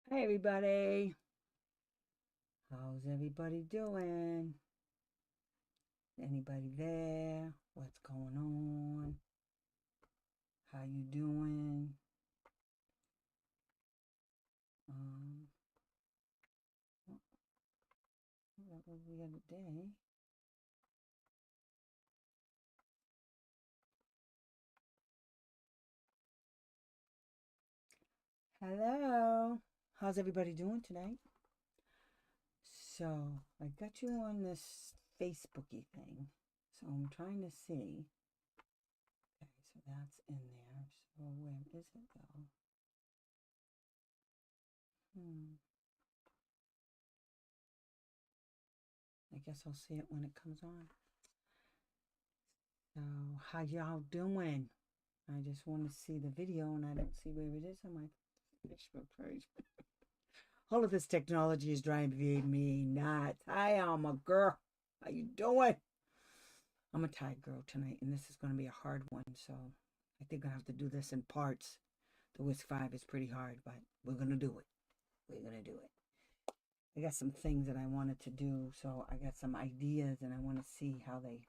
Hey everybody, how's everybody doing? Anybody there? What's going on? How you doing? Um, what was the other day? Hello, how's everybody doing tonight? So I got you on this Facebooky thing, so I'm trying to see. Okay, so that's in there. So where is it though? Hmm. I guess I'll see it when it comes on. So how y'all doing? I just want to see the video and I don't see where it is on my Facebook page. All of this technology is driving me nuts. Hi, I'm a girl. How you doing? I'm a tired girl tonight, and this is going to be a hard one. So I think I have to do this in parts. The WISC-V is pretty hard, but we're going to do it. We're going to do it. I got some things that I wanted to do, so I got some ideas, and I want to see how they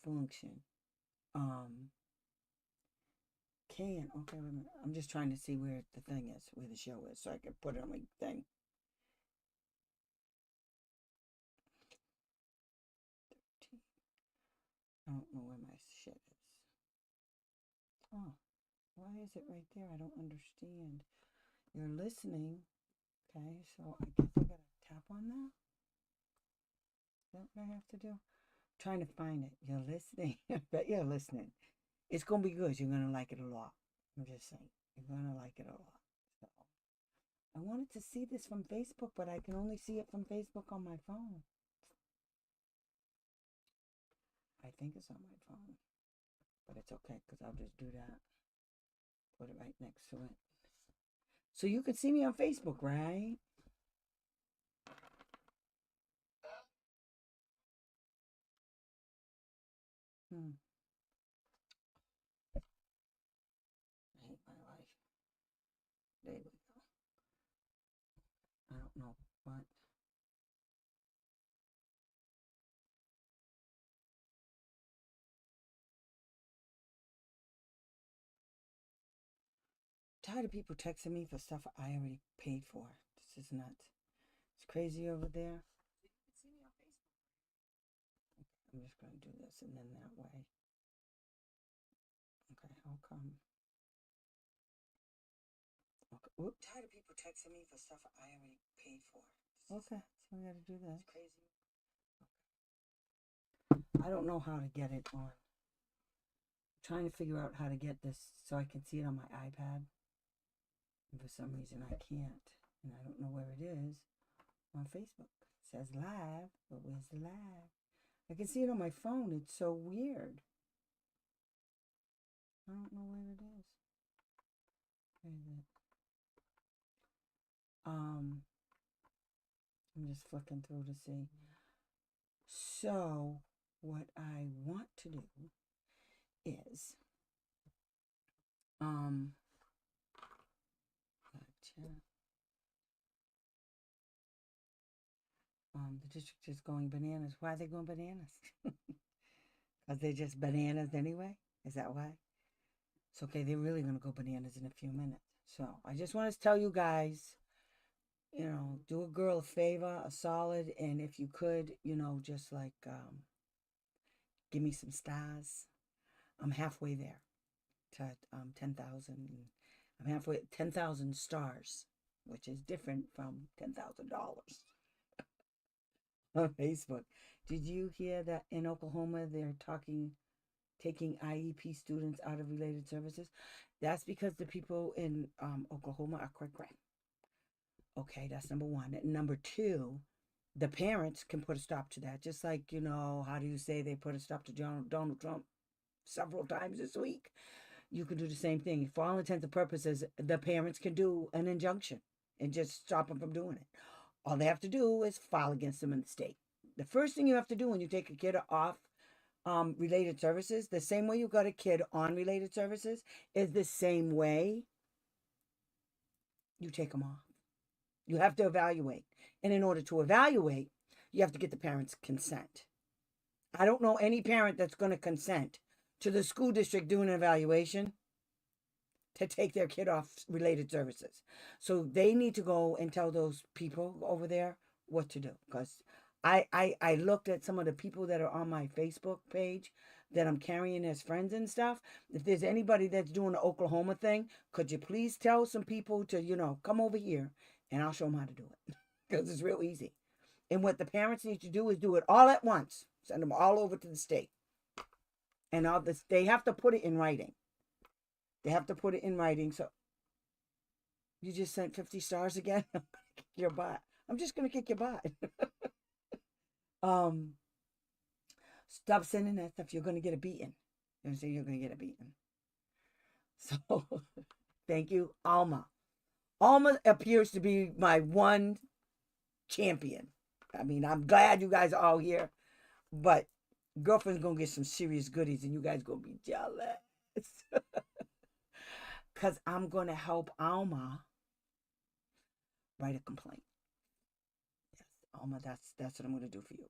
function. Um, can okay, wait a minute. I'm just trying to see where the thing is, where the show is, so I can put it on my thing. I don't know where my shit is. Oh, why is it right there? I don't understand. You're listening. Okay, so I guess I gotta tap on that. Is that what I have to do? I'm trying to find it. You're listening. I bet you're listening. It's gonna be good. You're gonna like it a lot. I'm just saying. You're gonna like it a lot. So I wanted to see this from Facebook, but I can only see it from Facebook on my phone. I think it's on my phone, but it's okay because I'll just do that. Put it right next to it. So you can see me on Facebook, right? Hmm. I hate my life. There we go. I don't know what. Tired of people texting me for stuff I already paid for. This is nuts. It's crazy over there. So you can see me on Facebook. I'm just gonna do this and then that way. Okay, how come? Okay. Whoop. Tired of people texting me for stuff I already paid for. Okay, so we gotta do this. It's crazy. I don't know how to get it on. I'm trying to figure out how to get this so I can see it on my iPad. And for some reason I can't. And I don't know where it is on Facebook. It says live, but where's the live? I can see it on my phone. It's so weird. I don't know where it is. Where is it? Um, I'm just flicking through to see. So, what I want to do is, um, gotcha. The district is going bananas. Why are they going bananas? Because they're just bananas anyway? Is that why? It's okay. They're really going to go bananas in a few minutes. So, I just want to tell you guys, do a girl a favor, a solid, and if you could, just like give me some stars. I'm halfway there to 10,000. I'm halfway 10,000 stars, which is different from $10,000 on Facebook. Did you hear that in Oklahoma they're taking IEP students out of related services? That's because the people in Oklahoma are quite crap. Okay, that's number one. And number two, the parents can put a stop to that. Just like, how do you say they put a stop to Donald Trump several times this week? You can do the same thing. For all intents and purposes, the parents can do an injunction and just stop them from doing it. All they have to do is file against them in the state. The first thing you have to do when you take a kid off related services, the same way you got a kid on related services, is the same way you take them off. You have to evaluate. And in order to evaluate, you have to get the parents' consent. I don't know any parent that's going to consent to the school district doing an evaluation to take their kid off related services. So they need to go and tell those people over there what to do. Because I looked at some of the people that are on my Facebook page that I'm carrying as friends and stuff. If there's anybody that's doing the Oklahoma thing, could you please tell some people to, come over here and I'll show them how to do it. Because it's real easy. And what the parents need to do is do it all at once. Send them all over to the state. And all this, they have to put it in writing. They have to put it in writing. So you just sent 50 stars again? I'm gonna kick your butt. I'm just going to kick your butt. Stop sending that stuff. You're going to get a beating. You're going to say you're going to get a beating. So thank you, Alma. Alma appears to be my one champion. I mean, I'm glad you guys are all here, but girlfriend's going to get some serious goodies and you guys going to be jealous. Because I'm going to help Alma write a complaint. Yes, Alma, that's what I'm going to do for you.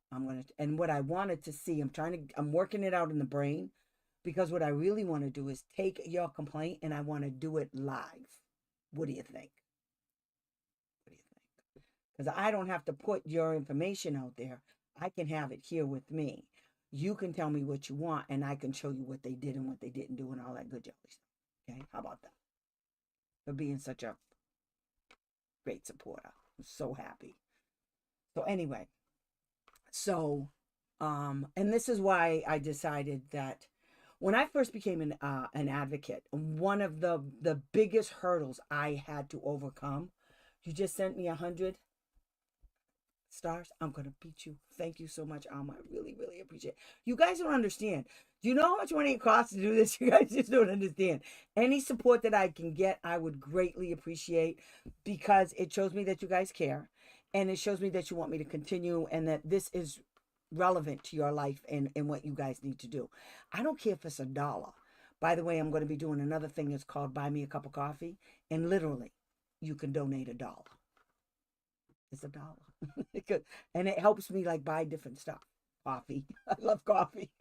And what I wanted to see, I'm working it out in the brain, because what I really want to do is take your complaint and I want to do it live. What do you think? Because I don't have to put your information out there. I can have it here with me. You can tell me what you want, and I can show you what they did and what they didn't do and all that good jelly stuff. Okay? How about that? For being such a great supporter. I'm so happy. So anyway, and this is why I decided that when I first became an advocate, one of the biggest hurdles I had to overcome, you just sent me 100 stars. I'm going to beat you. Thank you so much, Alma. I really, really appreciate it. You guys don't understand. Do you know how much money it costs to do this? You guys just don't understand. Any support that I can get, I would greatly appreciate, because it shows me that you guys care, and it shows me that you want me to continue, and that this is relevant to your life and what you guys need to do. I don't care if it's $1. By the way, I'm going to be doing another thing that's called Buy Me a Cup of Coffee, and literally, you can donate $1. It's $1. And it helps me like buy different stuff. Coffee. I love coffee.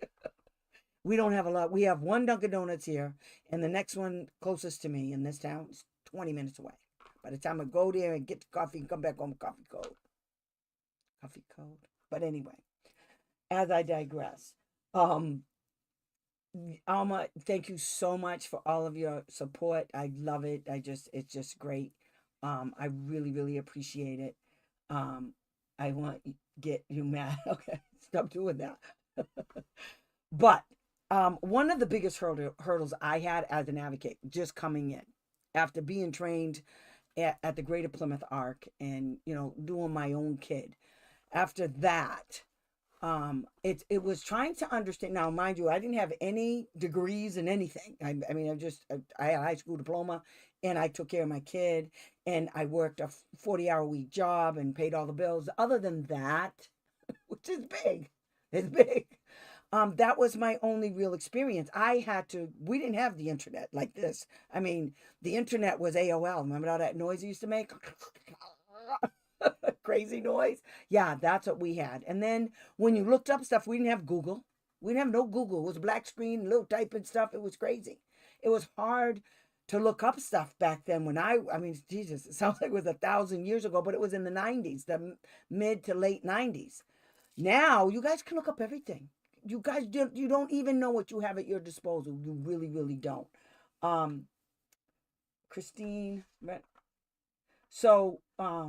We don't have a lot. We have one Dunkin' Donuts here, and the next one closest to me in this town is 20 minutes away. By the time I go there and get the coffee and come back home, coffee cold. Coffee cold. But anyway, as I digress, Alma, thank you so much for all of your support. I love it. It's just great. I really, really appreciate it. I want to get you mad. Okay, stop doing that. But one of the biggest hurdles I had as an advocate, just coming in after being trained at the Greater Plymouth Arc and doing my own kid, after that, it was trying to understand. Now, mind you, I didn't have any degrees in anything. I mean, I had a high school diploma, and I took care of my kid, and I worked a 40-hour-a-week job and paid all the bills. Other than that, which is big, it's big. That was my only real experience. We didn't have the internet like this. I mean, the internet was AOL. Remember all that noise it used to make? Crazy noise. Yeah, that's what we had. And then when you looked up stuff, we didn't have Google. We didn't have no Google. It was black screen, little typing stuff. It was crazy. It was hard to look up stuff back then when I mean, Jesus, it sounds like it was 1,000 years ago, but it was in the 90s, the mid to late 90s. Now, you guys can look up everything. You guys, you don't even know what you have at your disposal. You really, really don't. Christine, so, I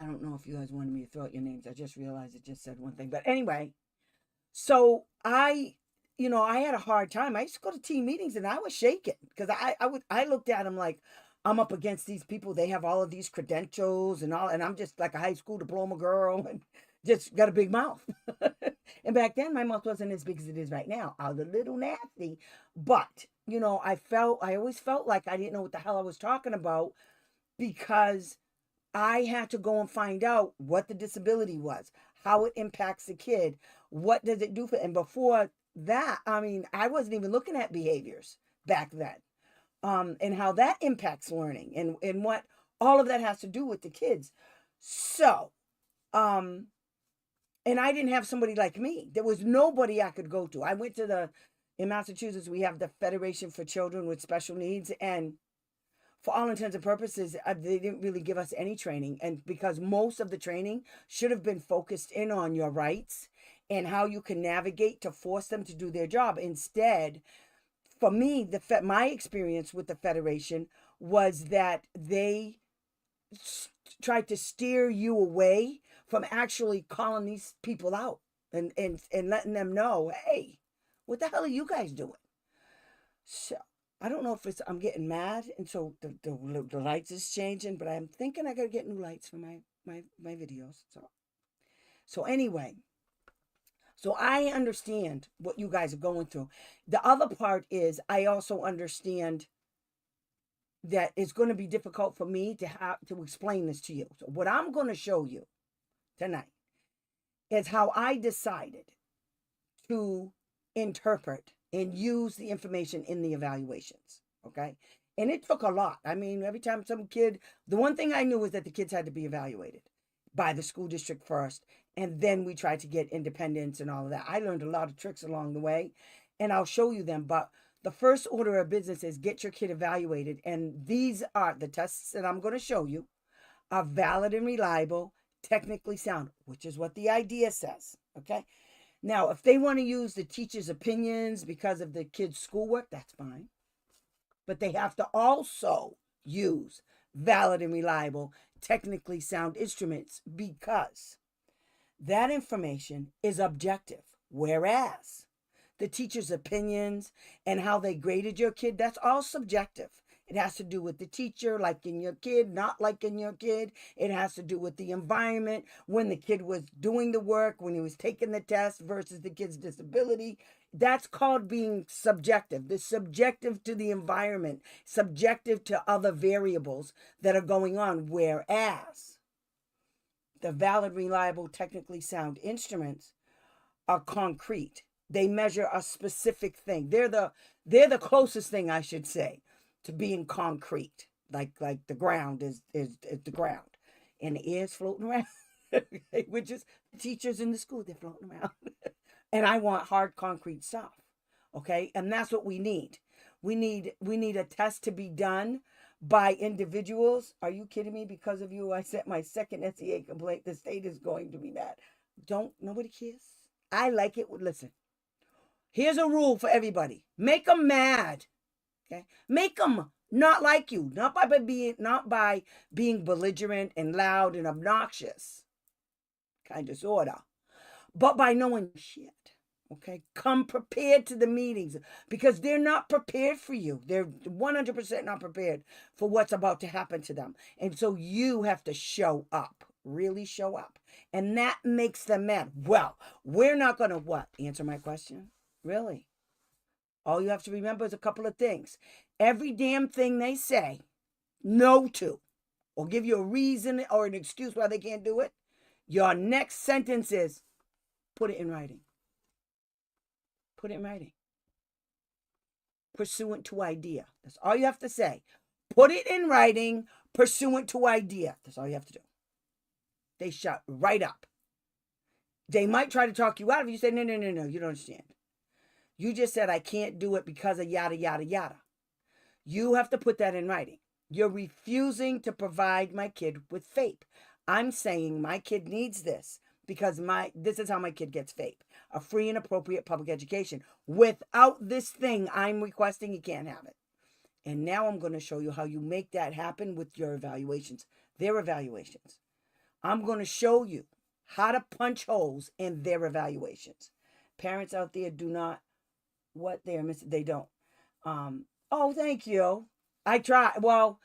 don't know if you guys wanted me to throw out your names. I just realized it just said one thing. But anyway, so I had a hard time. I used to go to team meetings and I was shaking because I looked at them like, I'm up against these people. They have all of these credentials and all, and I'm just like a high school diploma girl and just got a big mouth. And back then my mouth wasn't as big as it is right now. I was a little nasty, but I always felt like I didn't know what the hell I was talking about, because I had to go and find out what the disability was, how it impacts the kid, what does it do for, and before that, I mean, I wasn't even looking at behaviors back then. and how that impacts learning, and what all of that has to do with the kids. So, and I didn't have somebody like me. There was nobody I could go to. I went to in Massachusetts, we have the Federation for Children with Special Needs, and for all intents and purposes, they didn't really give us any training. And because most of the training should have been focused in on your rights and how you can navigate to force them to do their job. Instead, for me, my experience with the Federation was that they tried to steer you away from actually calling these people out and letting them know, hey, what the hell are you guys doing? So I don't know if I'm getting mad, and so the lights is changing, but I'm thinking I gotta get new lights for my videos. So anyway, so I understand what you guys are going through. The other part is I also understand that it's going to be difficult for me to have to explain this to you. So what I'm going to show you tonight is how I decided to interpret and use the information in the evaluations. Okay. And it took a lot. I mean, every time some kid, the one thing I knew was that the kids had to be evaluated by the school district first. And then we tried to get independence and all of that. I learned a lot of tricks along the way, and I'll show you them. But the first order of business is get your kid evaluated. And these are the tests that I'm going to show you are valid and reliable, technically sound, which is what the idea says. Okay. Now, if they want to use the teacher's opinions because of the kids' schoolwork, that's fine. But they have to also use valid and reliable, technically sound instruments because that information is objective. Whereas the teacher's opinions and how they graded your kid, that's all subjective. It has to do with the teacher liking your kid, not liking your kid. It has to do with the environment, when the kid was doing the work, when he was taking the test versus the kid's disability. That's called being subjective. The subjective to the environment, subjective to other variables that are going on. Whereas the valid, reliable, technically sound instruments are concrete. They measure a specific thing. They're the closest thing, I should say, to being concrete. Like the ground is the ground, and the air's floating around, which is the teachers in the school, they're floating around. And I want hard concrete stuff. Okay, and that's what we need. We need a test to be done by individuals. Are you kidding me? Because of you, I sent my second SEA complaint. The state is going to be mad. Nobody cares. I like it. Listen, here's a rule for everybody. Make them mad. Okay? Make them not like you. Not by being belligerent and loud and obnoxious. Kind of sorta. But by knowing shit. Okay, come prepared to the meetings because they're not prepared for you. They're 100% not prepared for what's about to happen to them. And so you have to show up, really show up. And that makes them mad. Well, we're not going to what? Answer my question? Really? All you have to remember is a couple of things. Every damn thing they say no to, or give you a reason or an excuse why they can't do it, your next sentence is put it in writing. Put it in writing. Pursuant to idea. That's all you have to say. Put it in writing, pursuant to idea. That's all you have to do. They shut right up. They might try to talk you out of it. You say, no, you don't understand. You just said I can't do it because of yada, yada, yada. You have to put that in writing. You're refusing to provide my kid with FAPE. I'm saying my kid needs this because this is how my kid gets FAPE. A free and appropriate public education. Without this thing I'm requesting, you can't have it. And now I'm going to show you how you make that happen with your evaluations. Their evaluations. I'm going to show you how to punch holes in their evaluations. Parents out there do not, what they're missing, they don't. Oh, thank you. I try. Well,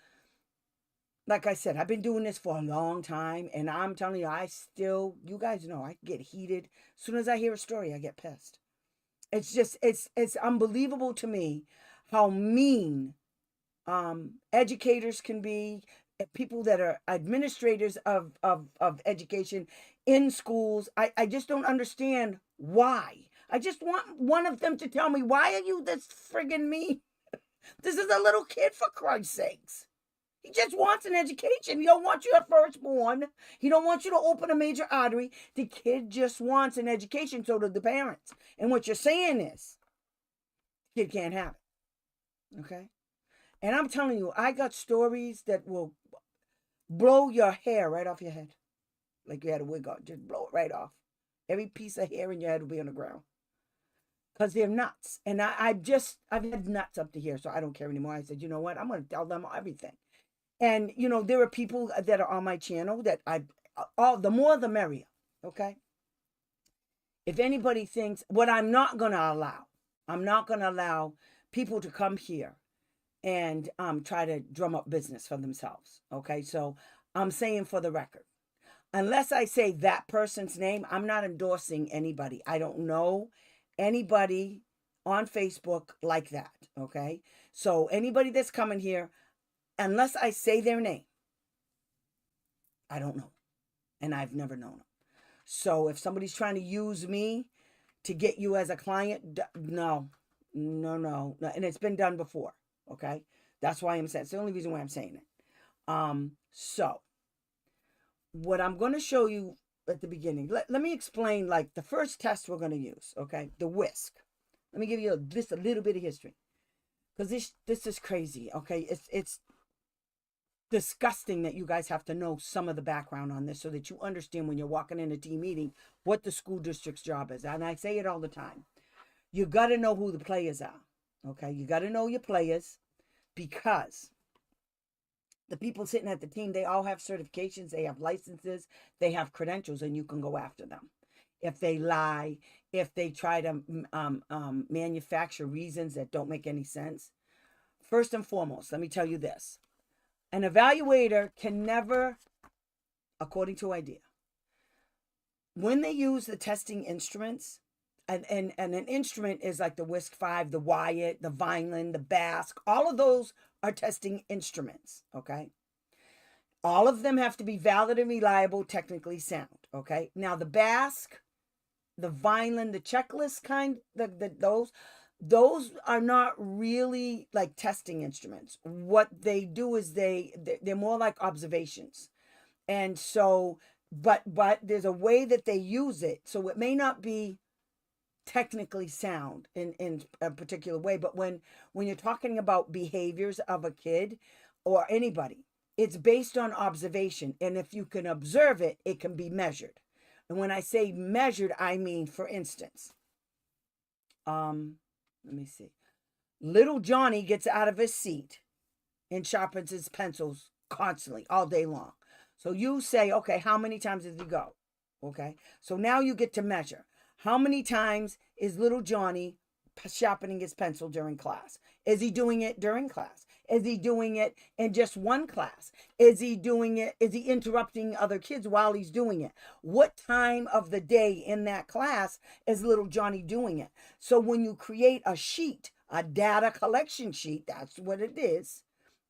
like I said, I've been doing this for a long time, and I'm telling you, you guys know, I get heated. As soon as I hear a story, I get pissed. It's just, it's unbelievable to me how mean educators can be, people that are administrators of education in schools. I just don't understand why. I just want one of them to tell me, why are you this friggin' mean? This is a little kid, for Christ's sakes. He just wants an education. He don't want you a firstborn. He don't want you to open a major artery. The kid just wants an education, so do the parents. And what you're saying is, the kid can't have it. Okay? And I'm telling you, I got stories that will blow your hair right off your head. Like you had a wig on. Just blow it right off. Every piece of hair in your head will be on the ground. Because they're nuts. And I've had nuts up to here, so I don't care anymore. I said, you know what? I'm going to tell them everything. And, you know, there are people that are on my channel that the more the merrier, okay? If anybody thinks, what I'm not going to allow people to come here and try to drum up business for themselves, okay? So I'm saying for the record, unless I say that person's name, I'm not endorsing anybody. I don't know anybody on Facebook like that, okay? So anybody that's coming here, unless I say their name, I don't know. And I've never known them. So if somebody's trying to use me to get you as a client, no. And it's been done before, okay? That's why I'm saying, it's the only reason why I'm saying it. So what I'm going to show you at the beginning, let me explain like the first test we're going to use, okay? The WISC. Let me give you just a little bit of history. Because this is crazy, okay? It's disgusting that you guys have to know some of the background on this so that you understand when you're walking in a team meeting what the school district's job is. And I say it all the time. You got to know who the players are, okay? You got to know your players because the people sitting at the team, they all have certifications, they have licenses, they have credentials, and you can go after them. If they lie, if they try to manufacture reasons that don't make any sense. First and foremost, let me tell you this. An evaluator can never, according to IDEA, when they use the testing instruments, and an instrument is like the WISC-V, the WIAT, the Vineland, the WISC, all of those are testing instruments, okay? All of them have to be valid and reliable, technically sound, okay? Now the WISC, the Vineland, the checklist kind, those are not really like testing instruments. What they do is they're more like observations. And so, but there's a way that they use it. So it may not be technically sound in a particular way, but when you're talking about behaviors of a kid or anybody, it's based on observation. And if you can observe it, it can be measured. And when I say measured, I mean, for instance, let me see. Little Johnny gets out of his seat and sharpens his pencils constantly all day long. So you say, okay, how many times does he go? Okay. So now you get to measure. How many times is little Johnny sharpening his pencil during class? Is he doing it during class? Is he doing it in just one class? Is he doing it? Is he interrupting other kids while he's doing it? What time of the day in that class is little Johnny doing it? So when you create a sheet, a data collection sheet, that's what it is.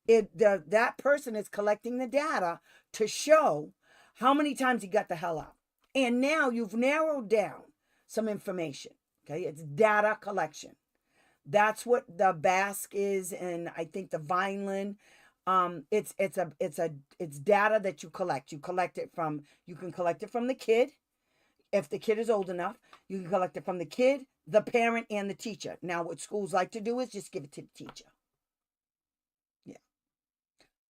That person is collecting the data to show how many times he got the hell out. And now you've narrowed down some information. Okay, it's data collection. That's what the WISC is, and I think the Vineland. It's data that you collect. You can collect it from the kid. If the kid is old enough, you can collect it from the kid, the parent, and the teacher. Now, what schools like to do is just give it to the teacher. Yeah.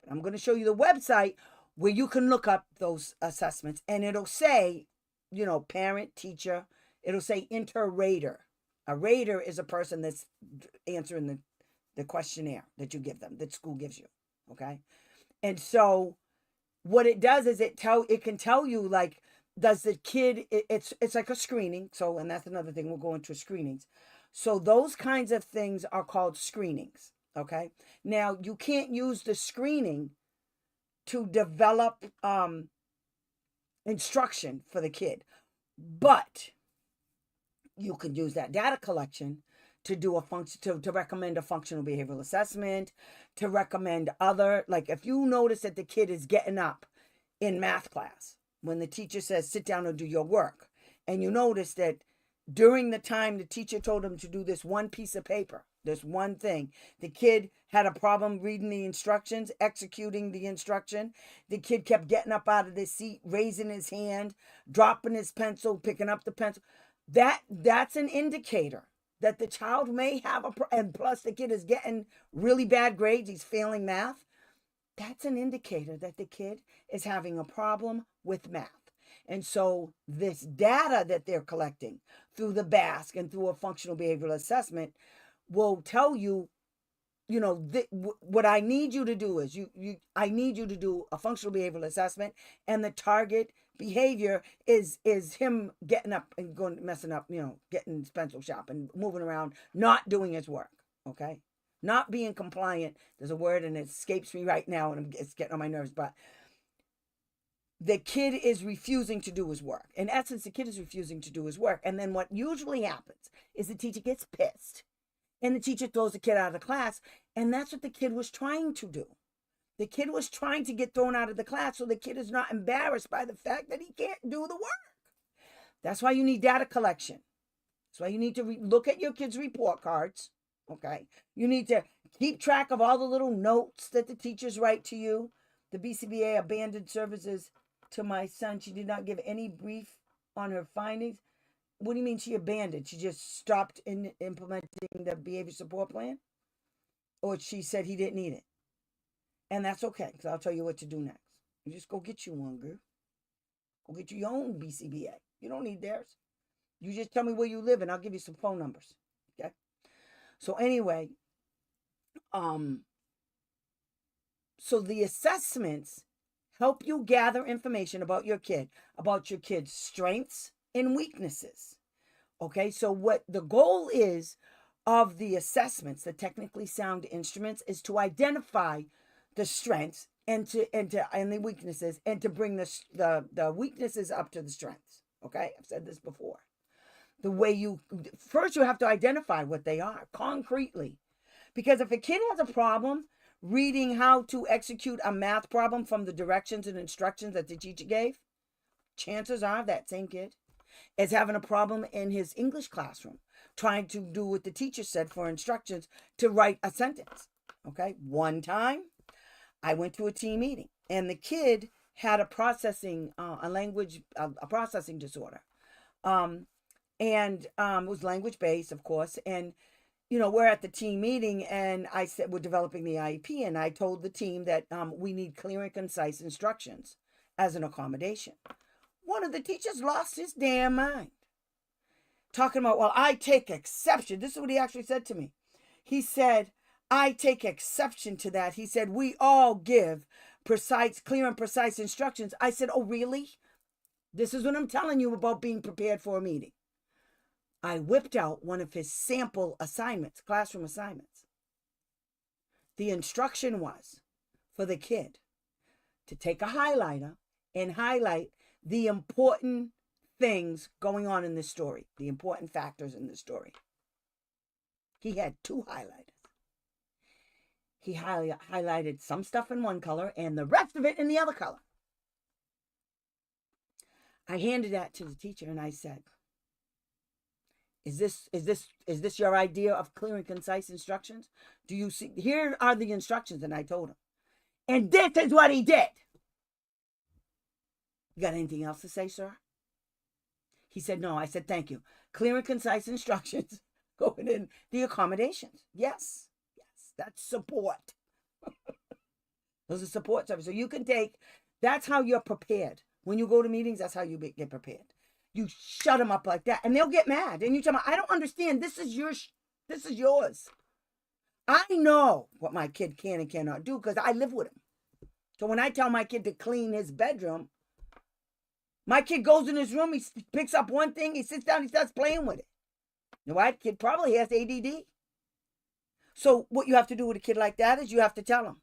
But I'm going to show you the website where you can look up those assessments, and it'll say, you know, parent, teacher. It'll say inter-rater. A rater is a person that's answering the questionnaire that you give them, that school gives you, okay? And so what it does is it can tell you, like, does the kid, it's like a screening. So, and that's another thing, we'll go into screenings. So those kinds of things are called screenings, okay? Now, you can't use the screening to develop instruction for the kid, but you could use that data collection to do a function, to recommend a functional behavioral assessment, to recommend other, like if you notice that the kid is getting up in math class when the teacher says sit down and do your work, and you notice that during the time the teacher told him to do this one piece of paper, This one thing. The kid had a problem reading the instructions, executing the instruction. The kid kept getting up out of the seat, raising his hand, dropping his pencil, picking up the pencil. That's an indicator that the child may have and plus the kid is getting really bad grades. He's failing math. That's an indicator that the kid is having a problem with math. And so this data that they're collecting through the WISC and through a functional behavioral assessment will tell you, what I need you to do is I need you to do a functional behavioral assessment, and the target behavior is him getting up and going messing up, getting his pencil sharp and moving around, not doing his work. Okay. Not being compliant. There's a word and it escapes me right now and it's getting on my nerves, but the kid is refusing to do his work. In essence, the kid is refusing to do his work. And then what usually happens is the teacher gets pissed and the teacher throws the kid out of the class. And that's what the kid was trying to do. The kid was trying to get thrown out of the class so the kid is not embarrassed by the fact that he can't do the work. That's why you need data collection. That's why you need to look at your kids' report cards. Okay. You need to keep track of all the little notes that the teachers write to you. The BCBA abandoned services to my son. She did not give any brief on her findings. What do you mean she abandoned? She just stopped implementing the behavior support plan? Or she said he didn't need it? And that's okay, because I'll tell you what to do next. You just go get you one, girl. Go get you your own BCBA. You don't need theirs. You just tell me where you live and I'll give you some phone numbers. Okay? So anyway, so the assessments help you gather information about your kid's strengths and weaknesses. Okay, so what the goal is of the assessments, the technically sound instruments, is to identify the strengths and the weaknesses, and to bring the weaknesses up to the strengths. Okay, I've said this before. The way you have to identify what they are concretely. Because if a kid has a problem reading how to execute a math problem from the directions and instructions that the teacher gave, chances are that same kid is having a problem in his English classroom, trying to do what the teacher said for instructions to write a sentence. Okay, one time I went to a team meeting and the kid had a processing disorder. And it was language-based, of course. And, we're at the team meeting and I said, we're developing the IEP. And I told the team that we need clear and concise instructions as an accommodation. One of the teachers lost his damn mind. Talking about, well, I take exception. This is what he actually said to me. He said, I take exception to that. He said, we all give clear and precise instructions. I said, oh, really? This is what I'm telling you about being prepared for a meeting. I whipped out one of his sample assignments, classroom assignments. The instruction was for the kid to take a highlighter and highlight the important things going on in this story, the important factors in the story. He had 2 highlighters. He highlighted some stuff in one color and the rest of it in the other color. I handed that to the teacher and I said, Is this your idea of clear and concise instructions? Do you see? Here are the instructions. And I told him. And this is what he did. You got anything else to say, sir? He said, no. I said, thank you. Clear and concise instructions going in the accommodations. Yes. That's support. Those are support services. So you can that's how you're prepared. When you go to meetings, that's how you get prepared. You shut them up like that and they'll get mad. And you tell them, I don't understand. This is yours. I know what my kid can and cannot do because I live with him. So when I tell my kid to clean his bedroom, my kid goes in his room, he picks up one thing, he sits down, he starts playing with it. You know what? Kid probably has ADD. So what you have to do with a kid like that is you have to tell him,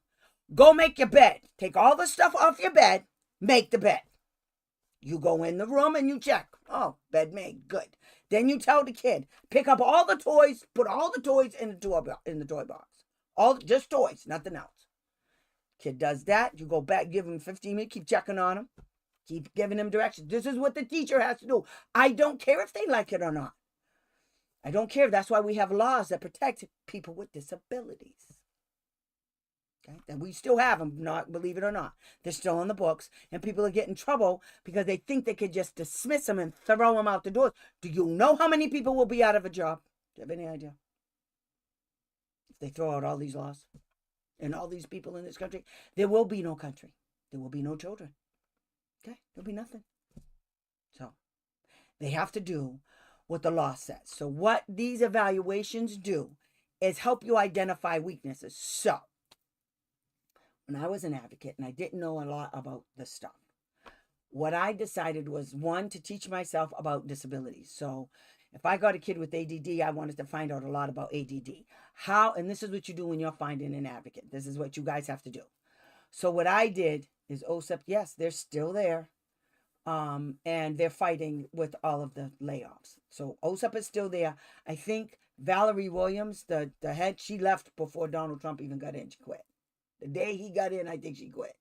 go make your bed. Take all the stuff off your bed, make the bed. You go in the room and you check. Oh, bed made. Good. Then you tell the kid, pick up all the toys, put all the toys in the toy box. Just toys, nothing else. Kid does that. You go back, give him 15 minutes, keep checking on him. Keep giving him directions. This is what the teacher has to do. I don't care if they like it or not. I don't care. That's why we have laws that protect people with disabilities. Okay? And we still have them, not believe it or not. They're still on the books, and people are getting in trouble because they think they could just dismiss them and throw them out the doors. Do you know how many people will be out of a job? Do you have any idea? If they throw out all these laws and all these people in this country, there will be no country. There will be no children. Okay? There'll be nothing. So they have to do what the law says. So what these evaluations do is help you identify weaknesses. So when I was an advocate and I didn't know a lot about this stuff, what I decided was, one, to teach myself about disabilities. So if I got a kid with ADD, I wanted to find out a lot about ADD. How, and this is what you do when you're finding an advocate. This is what you guys have to do. So what I did is OSEP, yes, they're still there. And they're fighting with all of the layoffs. So OSEP is still there. I think Valerie Williams, the head, she left before Donald Trump even got in. She quit. The day he got in, I think she quit.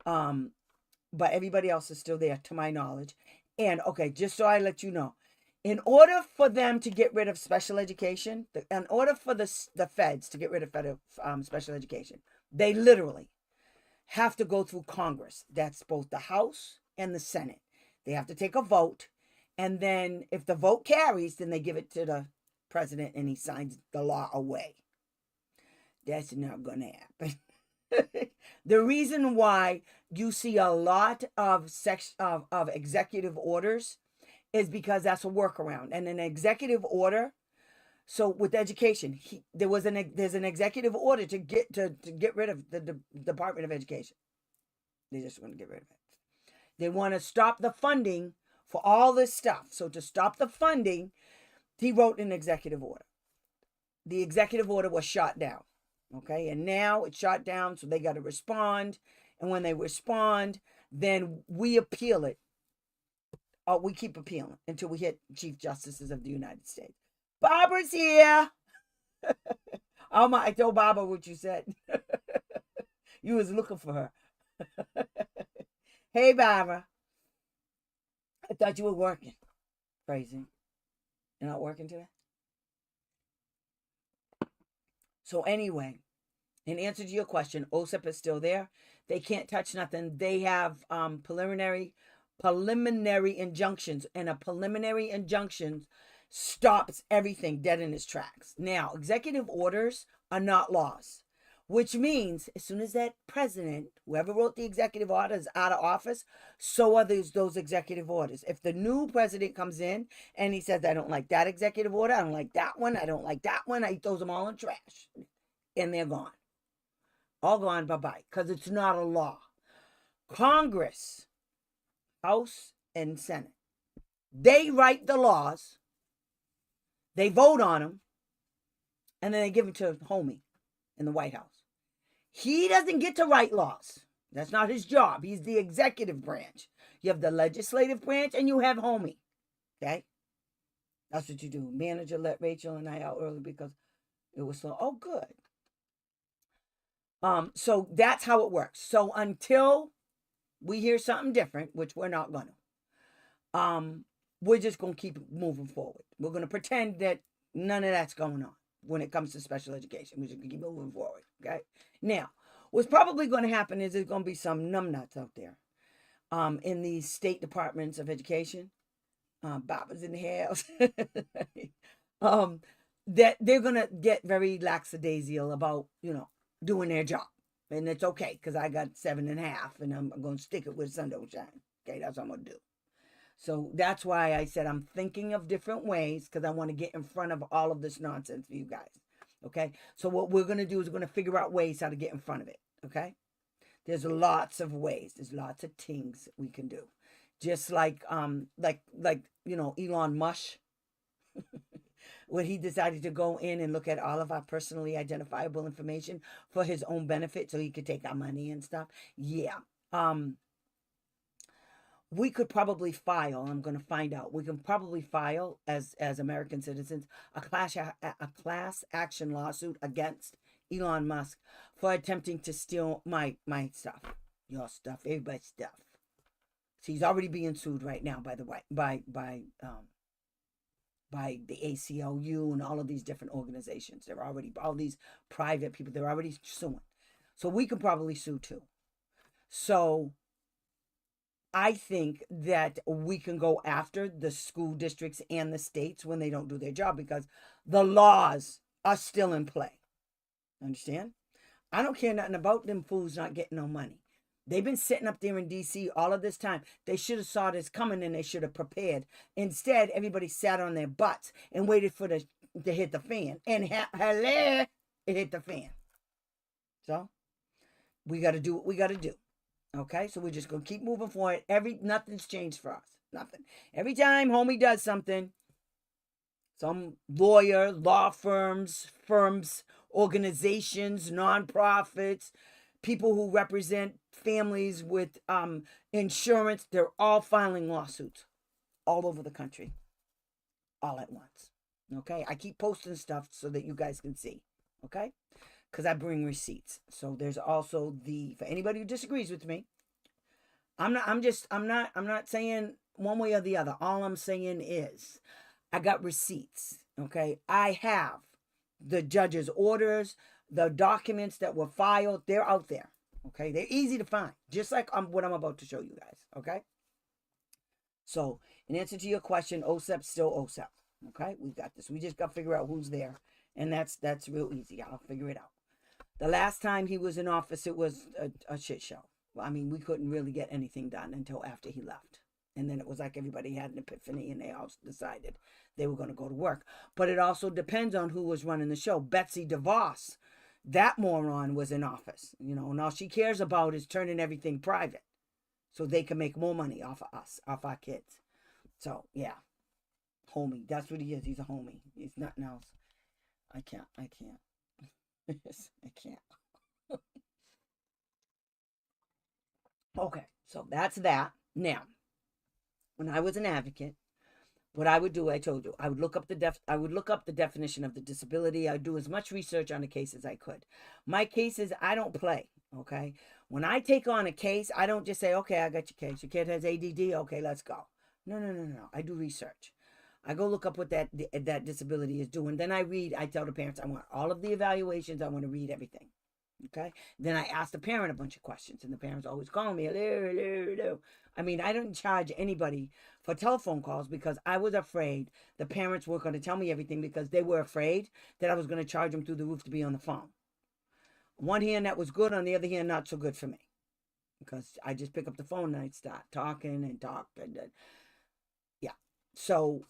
But everybody else is still there, to my knowledge. And, okay, just so I let you know, in order for them to get rid of special education, in order for the feds to get rid of special education, they literally have to go through Congress. That's both the House and the Senate. They have to take a vote, and then if the vote carries, then they give it to the president and he signs the law away. That's not going to happen. The reason why you see a lot of executive orders is because that's a workaround. And an executive order, so with education, there's an executive order to get rid of the Department of Education. They just want to get rid of it. They want to stop the funding for all this stuff. So to stop the funding, he wrote an executive order. The executive order was shot down. Okay, and now it's shot down, so they got to respond. And when they respond, then we appeal it. We keep appealing until we hit Chief Justices of the United States. Barbara's here. I told Barbara what you said. You was looking for her. Hey, Barbara. I thought you were working. Crazy. You're not working today? So anyway, in answer to your question, OSEP is still there. They can't touch nothing. They have preliminary injunctions, and a preliminary injunction stops everything dead in its tracks. Now, executive orders are not laws, which means as soon as that president, whoever wrote the executive order, is out of office, so are those executive orders. If the new president comes in and he says, I don't like that executive order, I don't like that one, I don't like that one, he throws them all in trash. And they're gone. All gone, bye-bye, because it's not a law. Congress, House and Senate, they write the laws, they vote on them, and then they give them to homie in the White House. He doesn't get to write laws. That's not his job. He's the executive branch. You have the legislative branch and you have homie. Okay? That's what you do. Manager let Rachel and I out early because it was so, oh, good. So that's how it works. So until we hear something different, which we're not going to, we're just going to keep moving forward. We're going to pretend that none of that's going on when it comes to special education. We're just going to keep moving forward, okay? Now, what's probably going to happen is there's going to be some numbnuts out there in these state departments of education. Bobbers in the house. That they're going to get very lackadaisical about, doing their job. And it's okay, because I got 7.5, and I'm going to stick it with sun don't shine. Okay, that's what I'm going to do. So that's why I said I'm thinking of different ways, because I want to get in front of all of this nonsense for you guys. Okay, so what we're going to do is we're going to figure out ways how to get in front of it. Okay, there's lots of ways. There's lots of things we can do. Just like Elon Musk, when he decided to go in and look at all of our personally identifiable information for his own benefit so he could take our money and stuff. Yeah. We could probably file, I'm going to find out, we can probably file as American citizens a class action lawsuit against Elon Musk for attempting to steal my stuff, your stuff, everybody's stuff. So he's already being sued right now, by the way, by by the ACLU and all of these different organizations. They're already, all these private people, they're already suing. So we could probably sue too. So I think that we can go after the school districts and the states when they don't do their job, because the laws are still in play. Understand? I don't care nothing about them fools not getting no money. They've been sitting up there in D.C. all of this time. They should have saw this coming and they should have prepared. Instead, everybody sat on their butts and waited for the to hit the fan. And hello, it hit the fan. So we got to do what we got to do. Okay, so we're just gonna keep moving forward. Nothing's changed for us. Nothing. Every time homie does something, some lawyer, law firms, organizations, nonprofits, people who represent families with insurance, they're all filing lawsuits all over the country, all at once. Okay, I keep posting stuff so that you guys can see. Okay, because I bring receipts. So there's also for anybody who disagrees with me, I'm not saying one way or the other. All I'm saying is I got receipts. Okay, I have the judge's orders, the documents that were filed. They're out there. Okay, they're easy to find, just like what I'm about to show you guys. Okay, so in answer to your question, OSEP still OSEP. Okay, we got this. We just got to figure out who's there, and that's real easy. I'll figure it out. The last time he was in office, it was a shit show. I mean, we couldn't really get anything done until after he left. And then it was like everybody had an epiphany and they all decided they were going to go to work. But it also depends on who was running the show. Betsy DeVos, that moron, was in office. You know, and all she cares about is turning everything private so they can make more money off of us, off our kids. So, yeah. Homie. That's what he is. He's a homie. He's nothing else. I can't. Yes, I can't. Okay, so that's that. Now, when I was an advocate, what I would do, I told you, I would look up the definition of the disability. I'd do as much research on the case as I could. My cases, I don't play. Okay, when I take on a case, I don't just say, okay, I got your case. Your kid has ADD. Okay, let's go. No. I do research. I go look up what that disability is doing. Then I tell the parents, I want all of the evaluations. I want to read everything. Okay. Then I ask the parent a bunch of questions, and the parents always call me. Hello. I mean, I didn't charge anybody for telephone calls because I was afraid the parents were going to tell me everything, because they were afraid that I was going to charge them through the roof to be on the phone. On one hand, that was good. On the other hand, not so good for me, because I just pick up the phone and I start talking and yeah. So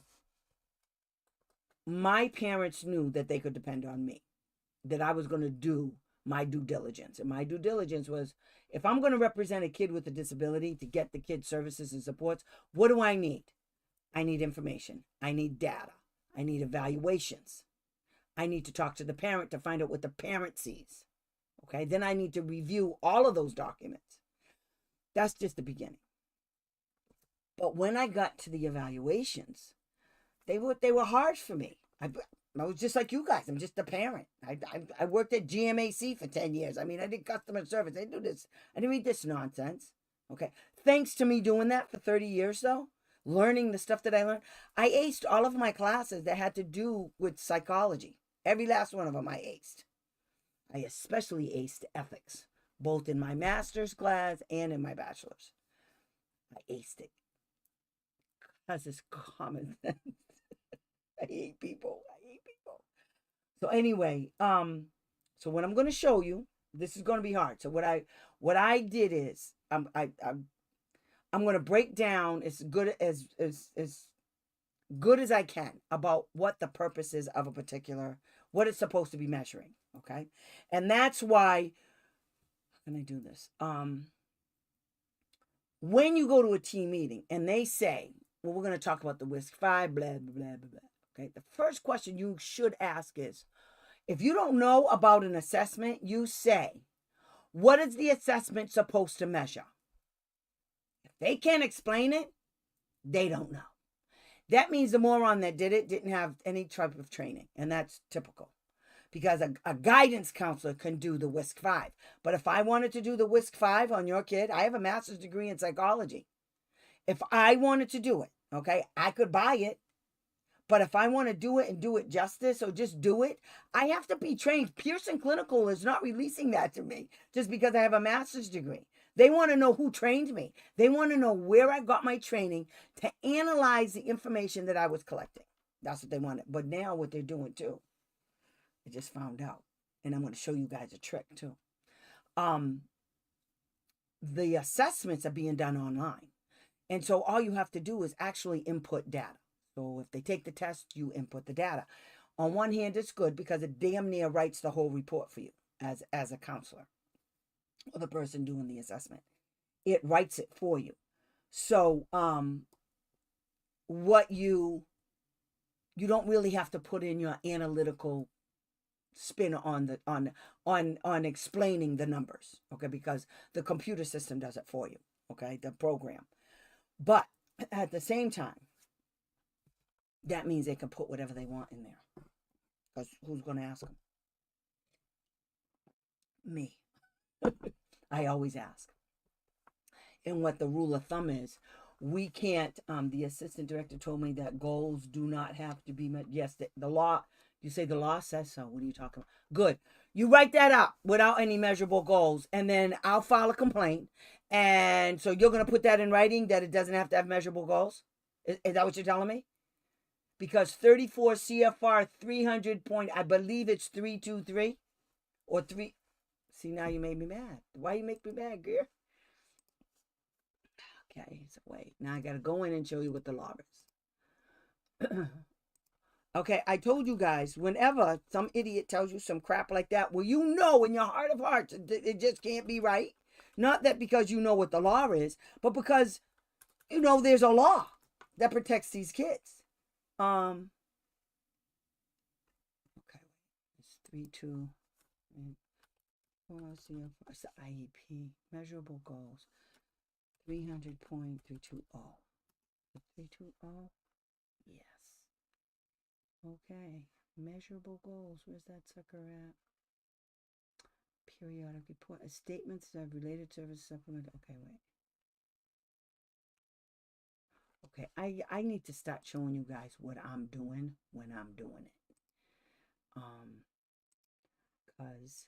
my parents knew that they could depend on me, that I was going to do my due diligence. And my due diligence was, if I'm going to represent a kid with a disability to get the kid services and supports, what do I need? I need information. I need data. I need evaluations. I need to talk to the parent to find out what the parent sees. Okay, then I need to review all of those documents. That's just the beginning. But when I got to the evaluations, they were hard for me. I was just like you guys. I'm just a parent. I worked at GMAC for 10 years. I mean, I did customer service. I do this. I didn't read this nonsense. Okay. Thanks to me doing that for 30 years, though, learning the stuff that I learned, I aced all of my classes that had to do with psychology. Every last one of them I aced. I especially aced ethics, both in my master's class and in my bachelor's. I aced it. Because it's common sense. I hate people. So anyway, so what I'm going to show you, this is going to be hard. So what I did is I'm going to break down as good as I can about what the purpose is of a particular, what it's supposed to be measuring. Okay, and that's why. How can I do this? When you go to a team meeting and they say, well, we're going to talk about the WISC-V, blah blah blah blah. Okay, the first question you should ask is, if you don't know about an assessment, you say, what is the assessment supposed to measure? If they can't explain it, they don't know. That means the moron that did it didn't have any type of training, and that's typical. Because a guidance counselor can do the WISC-V. But if I wanted to do the WISC-V on your kid, I have a master's degree in psychology. If I wanted to do it, okay, I could buy it. But if I want to do it and do it justice or just do it, I have to be trained. Pearson Clinical is not releasing that to me just because I have a master's degree. They want to know who trained me. They want to know where I got my training to analyze the information that I was collecting. That's what they wanted. But now what they're doing too, I just found out. And I'm going to show you guys a trick too. The assessments are being done online. And so all you have to do is actually input data. So if they take the test, you input the data. On one hand, it's good because it damn near writes the whole report for you as a counselor or the person doing the assessment. It writes it for you. So what you don't really have to put in your analytical spin on explaining the numbers, okay, because the computer system does it for you, okay, the program. But at the same time, that means they can put whatever they want in there, because who's going to ask them? Me. I always ask. And what the rule of thumb is, we can't, the assistant director told me that goals do not have to be met. Yes, the law, you say the law says so. What are you talking about? Good. You write that up without any measurable goals, and then I'll file a complaint. And so you're going to put that in writing that it doesn't have to have measurable goals? Is that what you're telling me? Because 34 CFR 300 point, I believe it's 323 or 3. See, now you made me mad. Why you make me mad, girl? Okay, so wait. Now I got to go in and show you what the law is. Okay, I told you guys, whenever some idiot tells you some crap like that, well, you know in your heart of hearts, it just can't be right. Not that because you know what the law is, but because, you know, there's a law that protects these kids. Okay, it's 3-2. It's the IEP, measurable goals, 300.320. 320? Yes. Okay, measurable goals. Where's that sucker at? Periodic report. Statements of related service supplement. Okay, wait. Okay, I need to start showing you guys what I'm doing when I'm doing it. Because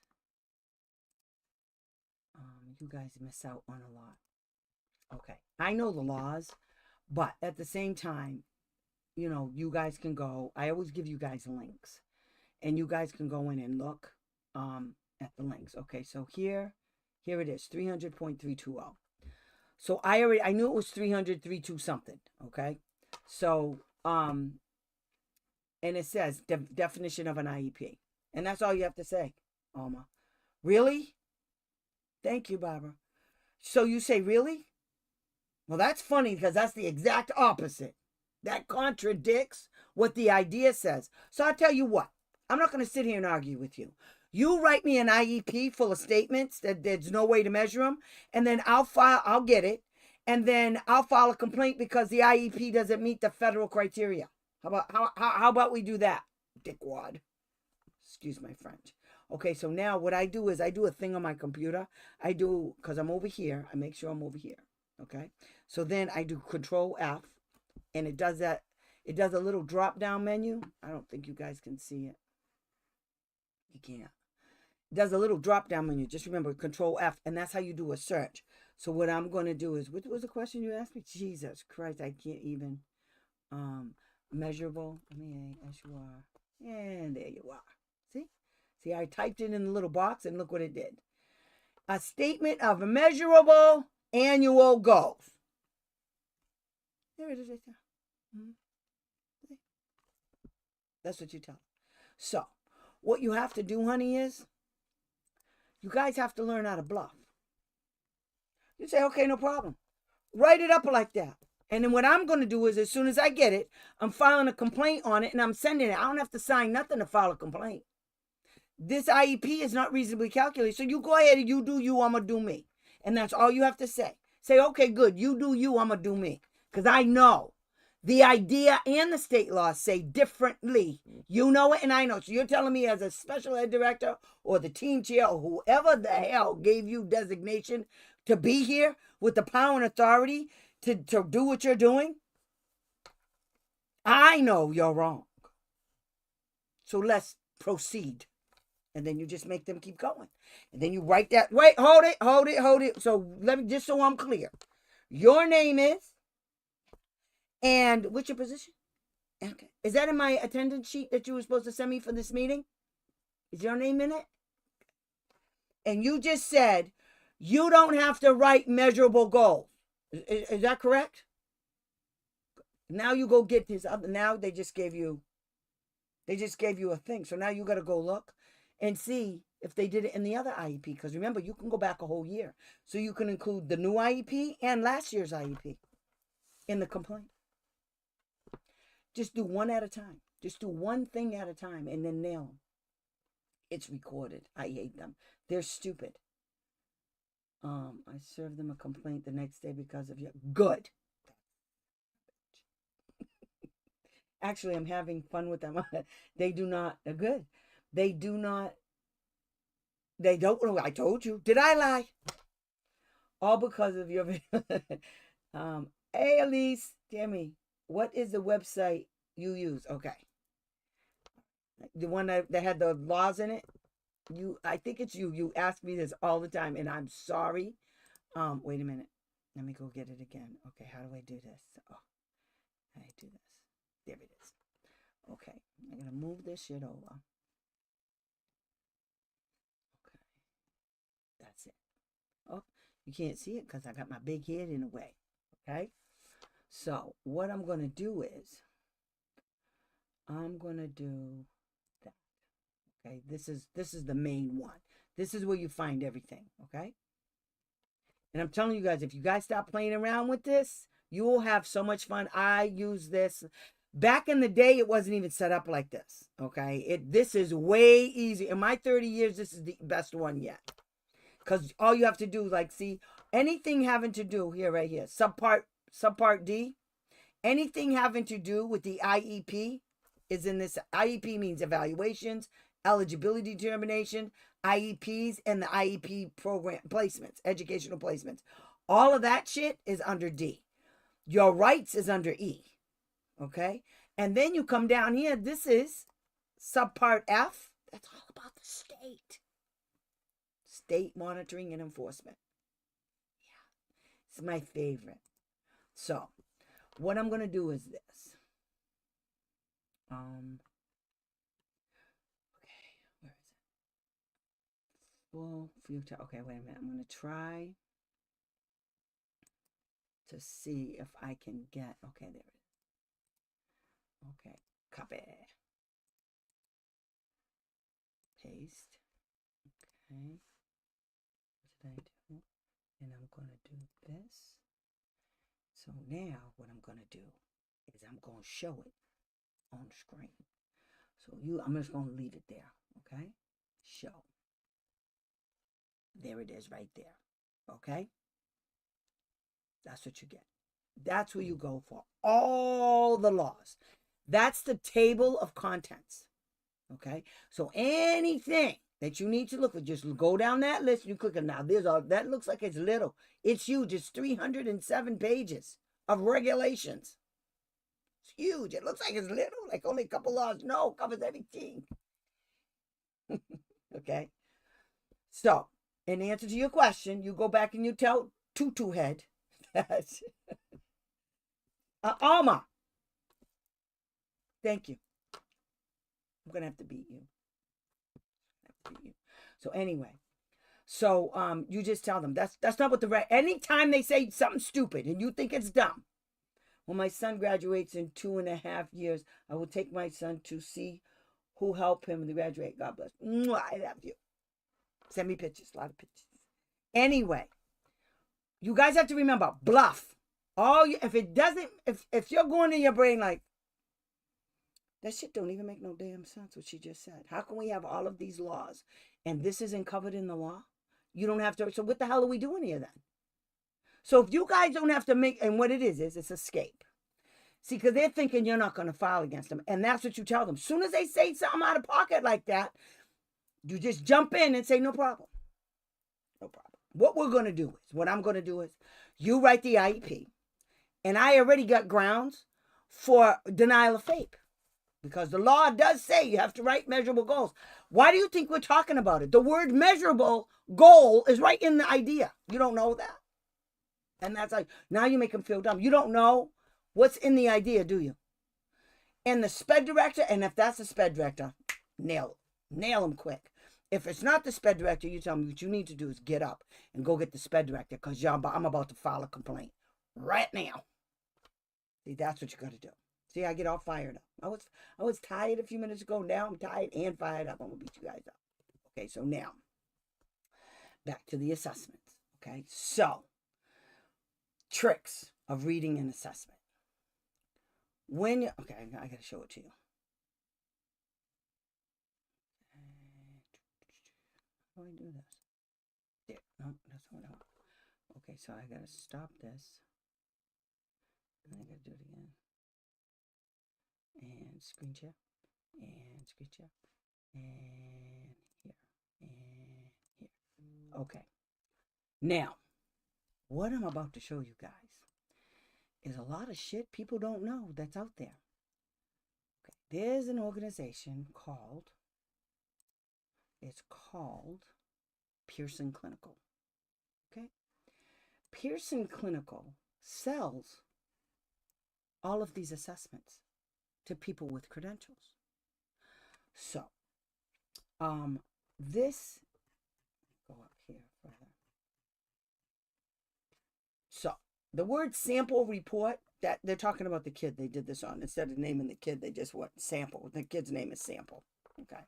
you guys miss out on a lot. Okay, I know the laws, but at the same time, you know, you guys can go. I always give you guys links, and you guys can go in and look at the links. Okay, so here it is, 300.320. So I knew it was 300.32 something. Okay, so and it says definition of an IEP, and that's all you have to say, Alma. Really? Thank you, Barbara. So you say really? Well, that's funny because that's the exact opposite. That contradicts what the idea says. So I'll tell you what. I'm not going to sit here and argue with you. You write me an IEP full of statements that there's no way to measure them, and then I'll get it, and then I'll file a complaint because the IEP doesn't meet the federal criteria. How about we do that, dickwad? Excuse my French. Okay, so now what I do is I do a thing on my computer. I do, because I'm over here, I make sure I'm over here. Okay, so then I do Control F, and it does that. It does a little drop down menu. I don't think you guys can see it. You can't. It does a little drop down menu. Just remember Control F, and that's how you do a search. So what I'm going to do is, what was the question you asked me? Jesus Christ, I can't even. Measurable. MEASUR. And there you are. See, I typed it in the little box, and look what it did. A statement of measurable annual goals. There it is right there. Mm-hmm. That's what you tell. So, what you have to do, honey, is you guys have to learn how to bluff. You say, okay, no problem. Write it up like that. And then what I'm going to do is, as soon as I get it, I'm filing a complaint on it, and I'm sending it. I don't have to sign nothing to file a complaint. This IEP is not reasonably calculated. So you go ahead and you do you, I'm going to do me. And that's all you have to say. Say, okay, good. You do you, I'm going to do me. Because I know the idea and the state laws say differently. You know it and I know it. So you're telling me as a special ed director or the team chair or whoever the hell gave you designation to be here with the power and authority to do what you're doing? I know you're wrong. So let's proceed. And then you just make them keep going. And then you write that. Wait, hold it. So let me, just so I'm clear. Your name is, and what's your position? Okay. Is that in my attendance sheet that you were supposed to send me for this meeting? Is your name in it? And you just said you don't have to write measurable goals. Is that correct? Now you go get this other. Now they just gave you a thing. So now you got to go look and see if they did it in the other IEP. Because remember, you can go back a whole year. So you can include the new IEP and last year's IEP in the complaint. Just do one at a time. Just do one thing at a time and then nail them. It's recorded. I hate them. They're stupid. I served them a complaint the next day because of you. Good. Actually, I'm having fun with them. They do not. They're good. They do not. They don't know. I told you. Did I lie? All because of your. Hey, Elise. Tammy, what is the website you use? Okay. The one that had the laws in it. I think it's you. You ask me this all the time, and I'm sorry. Wait a minute. Let me go get it again. Okay, how do I do this? Oh, how do I do this? There it is. Okay, I'm gonna move this shit over. Okay, that's it. Oh, you can't see it because I got my big head in the way. Okay, so what I'm gonna do is I'm gonna do that. Okay, this is the main one. This is where you find everything. Okay, and I'm telling you guys, if you guys stop playing around with this, you will have so much fun. I use this. Back in the day, it wasn't even set up like this, okay? This is way easy. In my 30 years, this is the best one yet. Because all you have to do, like, see, anything having to do, here, right here, subpart D, anything having to do with the IEP is in this. IEP means evaluations, eligibility determination, IEPs, and the IEP program placements, educational placements. All of that shit is under D. Your rights is under E. Okay, and then you come down here. This is subpart F. That's all about the state monitoring and enforcement. Yeah, it's my favorite. So, what I'm gonna do is this. Okay, where is it? Full future. Okay, wait a minute. I'm gonna try to see if I can get. Okay, there it is. Okay, copy. Paste. Okay. What did I do? And I'm going to do this. So now what I'm going to do is I'm going to show it on the screen. So I'm just going to leave it there. Okay. Show. There it is right there. Okay. That's what you get. That's where you go for all the laws. That's the table of contents. Okay. So anything that you need to look for, just go down that list. You click it now. That looks like it's little. It's huge. It's 307 pages of regulations. It's huge. It looks like it's little, like only a couple laws. No, it covers everything. Okay. So, in answer to your question, you go back and you tell Tutu Head that Alma. Thank you. I'm gonna have to beat you. So anyway, you just tell them that's not what anytime they say something stupid and you think it's dumb. When my son graduates in 2.5 years, I will take my son to see who helped him to graduate. God bless. Mwah, I love you. Send me pictures, a lot of pictures. Anyway, you guys have to remember, bluff. If you're going in your brain like, that shit don't even make no damn sense what she just said. How can we have all of these laws and this isn't covered in the law? You don't have to. So what the hell are we doing here then? So if you guys don't have to and what it is it's escape. See, because they're thinking you're not going to file against them. And that's what you tell them. As soon as they say something out of pocket like that, you just jump in and say, no problem. No problem. What I'm going to do is, you write the IEP. And I already got grounds for denial of FAPE. Because the law does say you have to write measurable goals. Why do you think we're talking about it? The word measurable goal is right in the idea. You don't know that? And that's like, now you make them feel dumb. You don't know what's in the idea, do you? And the SPED director, and if that's the SPED director, nail them quick. If it's not the SPED director, you tell me what you need to do is get up and go get the SPED director, because I'm about to file a complaint right now. See, that's what you got to do. See, I get all fired up. I was tired a few minutes ago. Now I'm tired and fired up. I'm going to beat you guys up. Okay, so now, back to the assessments. Okay, so, tricks of reading an assessment. Okay, I got to show it to you. How do I do this? There, no, that's what I want. Okay, so I got to stop this. And I got to do it again. And screen share, and screen share, and here, and here. Okay. Now, what I'm about to show you guys is a lot of shit people don't know that's out there. Okay. There's an organization called Pearson Clinical. Okay. Pearson Clinical sells all of these assessments to people with credentials. So, this, go up here further. So, the word sample report, that they're talking about the kid they did this on. Instead of naming the kid, they just went sample. The kid's name is Sample. Okay.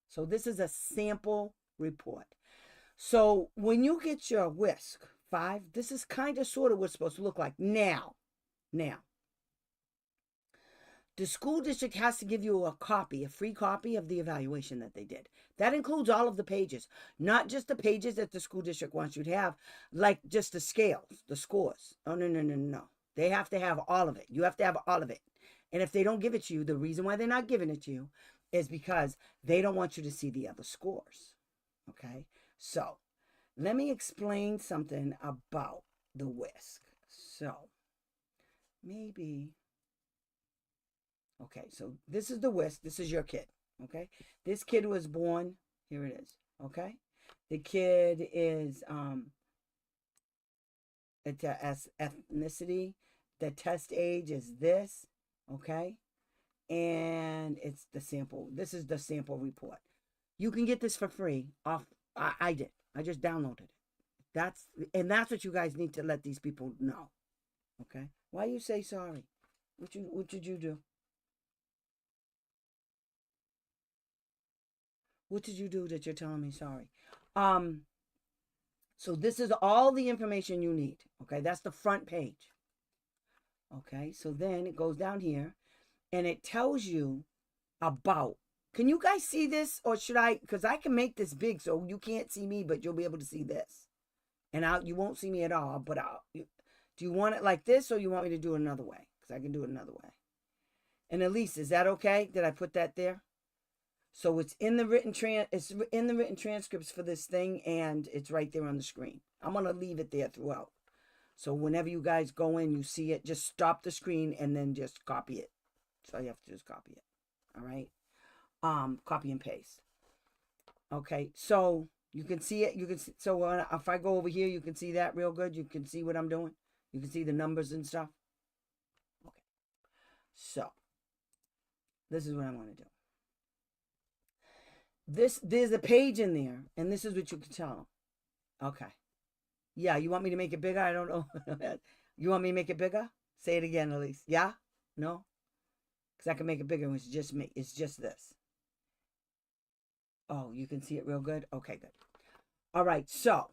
So, this is a sample report. So, when you get your WISC-V, this is kind of sort of what's supposed to look like. Now, the school district has to give you a free copy of the evaluation that they did. That includes all of the pages, not just the pages that the school district wants you to have, like just the scales, the scores. Oh, no. They have to have all of it. You have to have all of it. And if they don't give it to you, the reason why they're not giving it to you is because they don't want you to see the other scores. Okay? So, let me explain something about the WISC. So, maybe... Okay, so this is the WISC. This is your kid, okay? This kid was born, here it is, okay? The kid is, it's ethnicity. The test age is this, okay? And it's the sample. This is the sample report. You can get this for free off, I did. I just downloaded it. That's what you guys need to let these people know, okay? Why you say sorry? What did you do? What did you do that you're telling me sorry? So this is all the information you need. Okay, that's the front page. Okay, so then it goes down here and it tells you about. Can you guys see this, or should I? Because I can make this big so you can't see me, but you'll be able to see this. And you won't see me at all. But do you want it like this, or you want me to do it another way? Because I can do it another way. And Elise, is that okay? Did I put that there? So it's in the written transcripts for this thing, and it's right there on the screen. I'm going to leave it there throughout. So whenever you guys go in, you see it, just stop the screen and then just copy it. So you have to just copy it. All right? Copy and paste. Okay, so you can see it. So if I go over here, you can see that real good. You can see what I'm doing. You can see the numbers and stuff. Okay. So this is what I want to do. There's a page in there, and this is what you can tell them. Okay. Yeah, you want me to make it bigger? I don't know. You want me to make it bigger? Say it again, Elise. Yeah? No? Because I can make it bigger. It's just this. Oh, you can see it real good? Okay, good. All right, so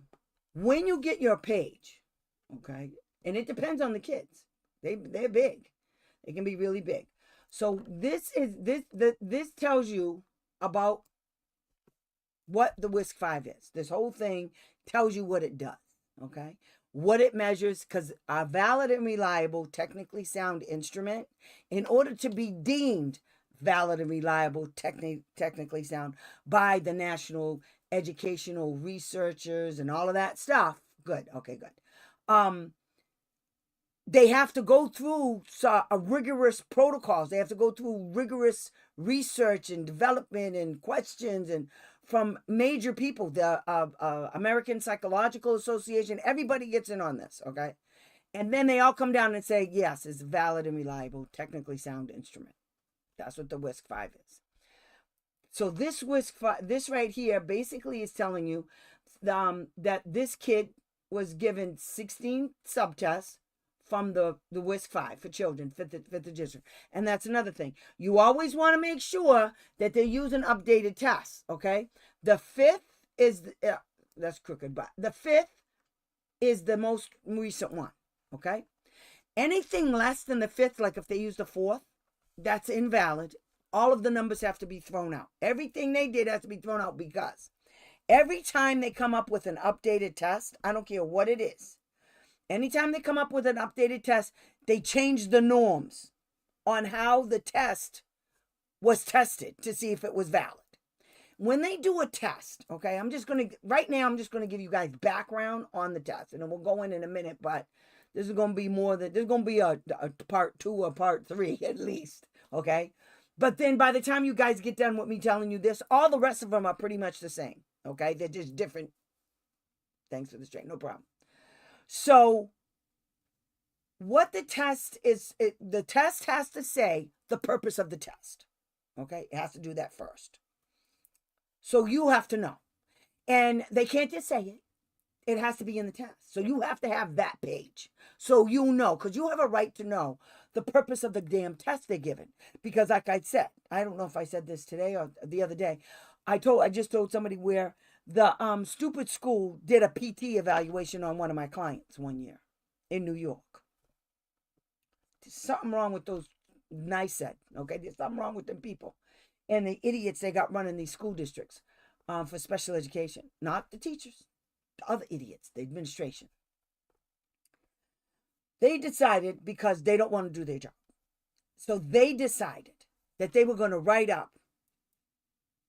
when you get your page, okay, and it depends on the kids. They're big. They can be really big. So this tells you about what the WISC-V is. This whole thing tells you what it does, okay? What it measures, because a valid and reliable, technically sound instrument, in order to be deemed valid and reliable, technically sound by the national educational researchers and all of that stuff. Good, okay, good. they have to go through a rigorous protocols. They have to go through rigorous research and development and questions and from major people, the American Psychological Association. Everybody gets in on this, okay? And then they all come down and say, yes, it's a valid and reliable, technically sound instrument. That's what the WISC-V is. So this WISC-V, this right here, basically is telling you that this kid was given 16 subtests from the WISC-V for children, fifth edition. And that's another thing. You always want to make sure that they're using updated tests, okay? The fifth is, that's crooked, but the fifth is the most recent one, okay? Anything less than the fifth, like if they use the fourth, that's invalid. All of the numbers have to be thrown out. Everything they did has to be thrown out because every time they come up with an updated test, I don't care what it is, anytime they come up with an updated test, they change the norms on how the test was tested to see if it was valid. When they do a test, okay, right now I'm just going to give you guys background on the test, and then we'll go in a minute, but this is going to be there's going to be a part 2 or part 3 at least, okay? But then by the time you guys get done with me telling you this, all the rest of them are pretty much the same, okay? They're just different. Thanks for the straight, no problem. So what the test is, the test has to say the purpose of the test, okay? It has to do that first. So you have to know. And they can't just say it. It has to be in the test. So you have to have that page. So you know, because you have a right to know the purpose of the damn test they're given. Because like I said, I don't know if I said this today or the other day, I just told somebody where the stupid school did a PT evaluation on one of my clients one year in New York. There's something wrong with those NICET, okay? There's something wrong with them people. And the idiots they got running these school districts for special education. Not the teachers, the other idiots, the administration. They decided, because they don't want to do their job, so they decided that they were going to write up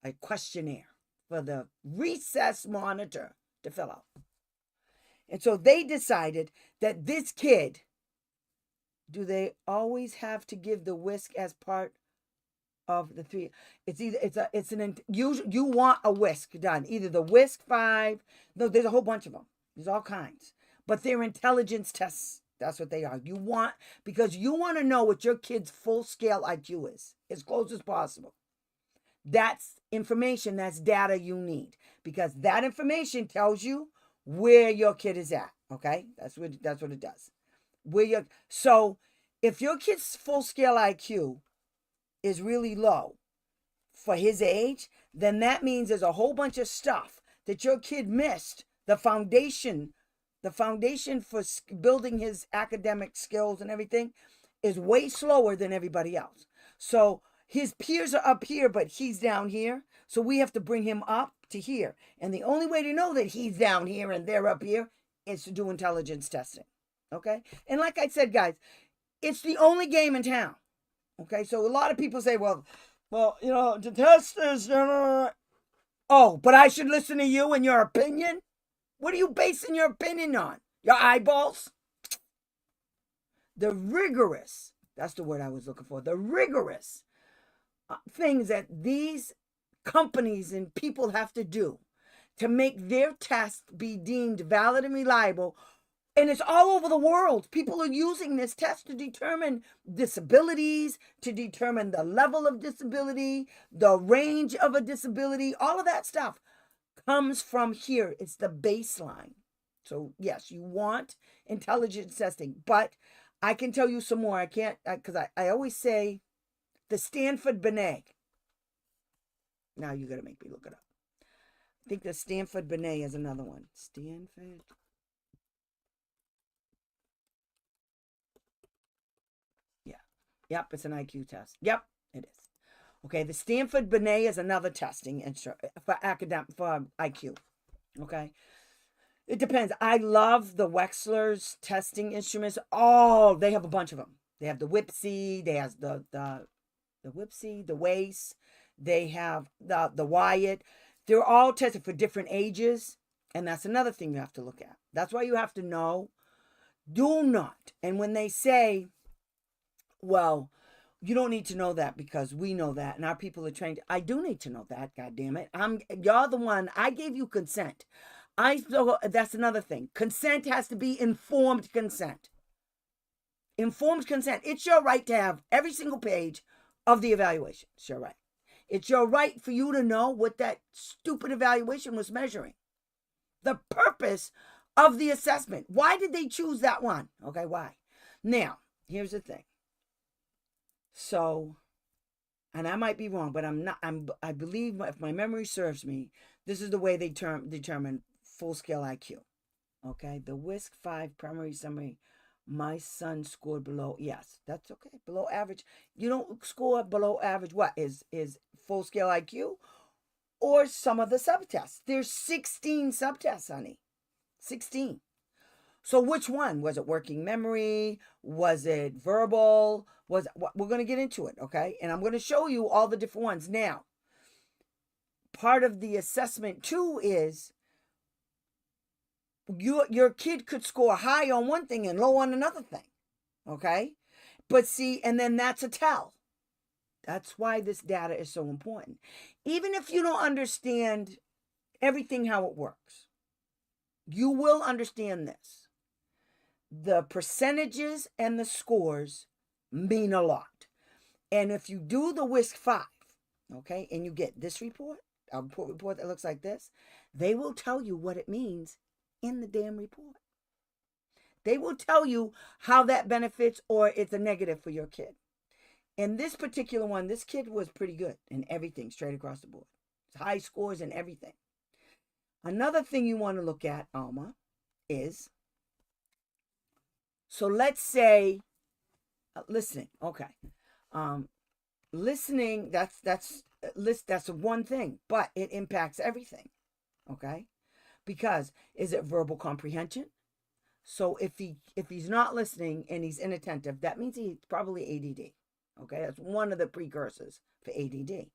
a questionnaire for the recess monitor to fill out. And so they decided that this kid, do they always have to give the WISC as part of the 3? It's either you want a WISC done, either the WISC-V. No, there's a whole bunch of them. There's all kinds, but they're intelligence tests. That's what they are. Because you want to know what your kid's full scale IQ is, as close as possible. That's information, that's data you need, because that information tells you where your kid is at. Okay, that's what it does. So if your kid's full scale IQ is really low for his age, then that means there's a whole bunch of stuff that your kid missed. The foundation for building his academic skills and everything is way slower than everybody else. So his peers are up here, but he's down here. So we have to bring him up to here. And the only way to know that he's down here and they're up here is to do intelligence testing. Okay? And like I said, guys, it's the only game in town. Okay? So a lot of people say, well, the test is... Oh, but I should listen to you and your opinion? What are you basing your opinion on? Your eyeballs? The rigorous, that's the word I was looking for, the rigorous things that these companies and people have to do to make their test be deemed valid and reliable. And it's all over the world. People are using this test to determine disabilities, to determine the level of disability, the range of a disability, all of that stuff comes from here. It's the baseline. So yes, you want intelligence testing, but I can tell you some more. I can't, because I always say the Stanford Binet. Now you got to make me look it up. I think the Stanford Binet is another one. Stanford. Yeah. Yep, it's an IQ test. Yep, it is. Okay, the Stanford Binet is another testing instrument for IQ. Okay, it depends. I love the Wechsler's testing instruments. Oh, they have a bunch of them. They have the WISC-V. They have the WISC-V, the WACE. They have the WIAT. They're all tested for different ages, and that's another thing you have to look at. That's why you have to know Do not. And when they say, well, you don't need to know that because we know that and our people are trained. I do need to know that, God damn it. You're the one. I gave you consent. That's another thing. Consent has to be informed consent. Informed consent. It's your right to have every single page of the evaluation. It's your right. It's your right for you to know what that stupid evaluation was measuring. The purpose of the assessment. Why did they choose that one? Okay, why? Now, here's the thing. So, and I might be wrong, but I believe, if my memory serves me, this is the way they determine full-scale IQ. Okay, the WISC-V primary summary. My son scored below. Yes, that's okay. Below average. You don't score below average. What is full-scale IQ? Or some of the subtests. There's 16 subtests, honey. 16. So which one? Was it working memory? Was it verbal? We're going to get into it, okay? And I'm going to show you all the different ones. Now, part of the assessment too is your kid could score high on one thing and low on another thing, okay? But see, and then that's a tell. That's why this data is so important. Even if you don't understand everything how it works, you will understand this. The percentages and the scores mean a lot. And if you do the WISC-V, okay, and you get this report, a report that looks like this, they will tell you what it means in the damn report. They will tell you how that benefits or it's a negative for your kid. In this particular one, this kid was pretty good in everything, straight across the board. High scores in everything. Another thing you want to look at, Alma, is, so let's say, listening. Okay. Listening, that's one thing, but it impacts everything. Okay? Because is it verbal comprehension? So if he's not listening and he's inattentive, that means he's probably ADD. Okay, that's one of the precursors for ADD.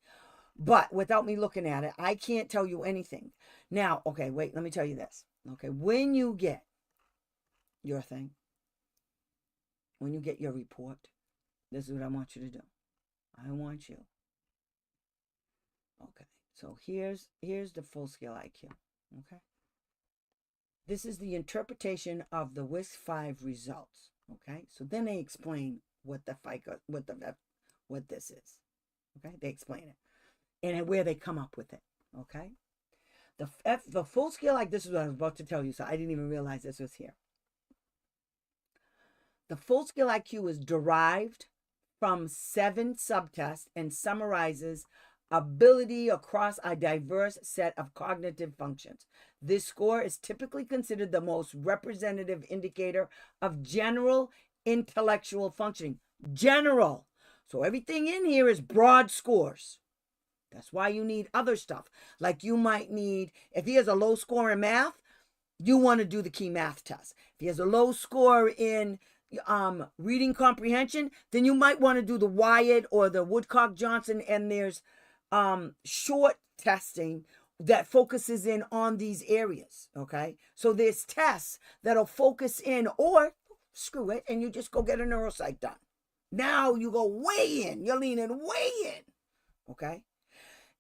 But without me looking at it, I can't tell you anything. Now, okay, wait, let me tell you this. Okay, when you get your thing, when you get your report, this is what I want you to do. I want you. Okay, so here's the full scale IQ. Okay. This is the interpretation of the WISC-V results. Okay, so then they explain what the FICO, what this is. Okay, they explain it and where they come up with it. Okay, the full scale, like this is what I was about to tell you, so I didn't even realize this was here. The full scale IQ is derived from 7 subtests and summarizes ability across a diverse set of cognitive functions. This score is typically considered the most representative indicator of general intellectual functioning. General. So everything in here is broad scores. That's why you need other stuff. Like you might need, if he has a low score in math, you want to do the key math test. If he has a low score in reading comprehension, then you might want to do the WIAT or the Woodcock-Johnson, and there's short testing that focuses in on these areas, okay? So there's tests that'll focus in, or screw it, and you just go get a neuropsych done. Now you go way in. You're leaning way in, okay?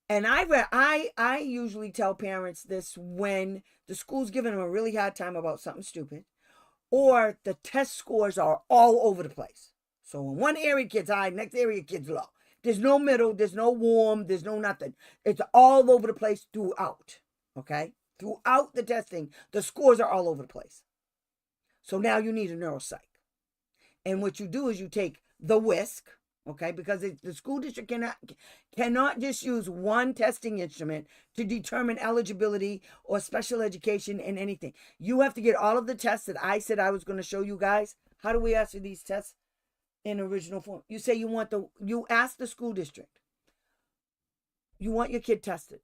And I usually tell parents this when the school's giving them a really hard time about something stupid, or the test scores are all over the place. So in one area, kids high, next area, kids low. There's no middle, there's no warm, there's no nothing. It's all over the place throughout, okay? Throughout the testing, the scores are all over the place. So now you need a neuropsych. And what you do is you take the WISC, okay? Because the school district cannot just use one testing instrument to determine eligibility or special education in anything. You have to get all of the tests that I said I was going to show you guys. How do we answer these tests in original form? You say you ask the school district, you want your kid tested.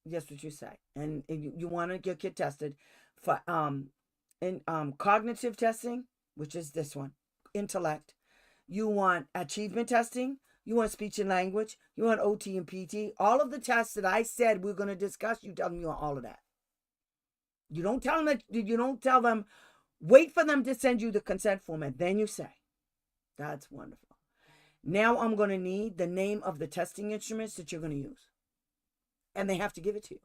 That's what you say. And you want your kid tested for cognitive testing, which is this one, intellect. You want achievement testing. You want speech and language. You want OT and PT. All of the tests that I said we're going to discuss, you tell them you want all of that. You don't tell them Wait for them to send you the consent form, and then you say, that's wonderful. Now I'm going to need the name of the testing instruments that you're going to use. And they have to give it to you.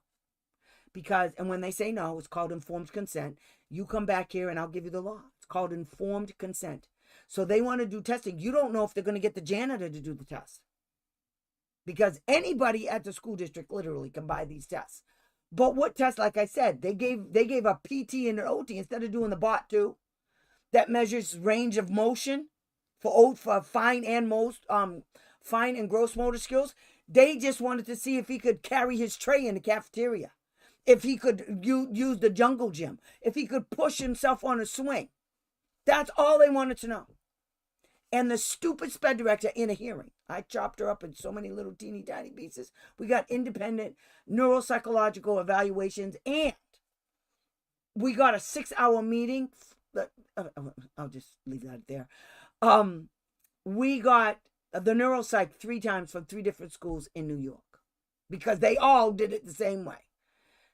Because, and when they say no, it's called informed consent. You come back here and I'll give you the law. It's called informed consent. So they want to do testing. You don't know if they're going to get the janitor to do the test. Because anybody at the school district literally can buy these tests. But what test, like I said, they gave a PT and an OT instead of doing the BOT 2 that measures range of motion for fine and gross motor skills. They just wanted to see if he could carry his tray in the cafeteria, if he could use the jungle gym, if he could push himself on a swing. That's all they wanted to know. And the stupid sped director in a hearing, I chopped her up in so many little teeny tiny pieces. We got independent neuropsychological evaluations, and we got a 6-hour meeting. I'll just leave that there. We got the neuropsych 3 times from 3 different schools in New York because they all did it the same way.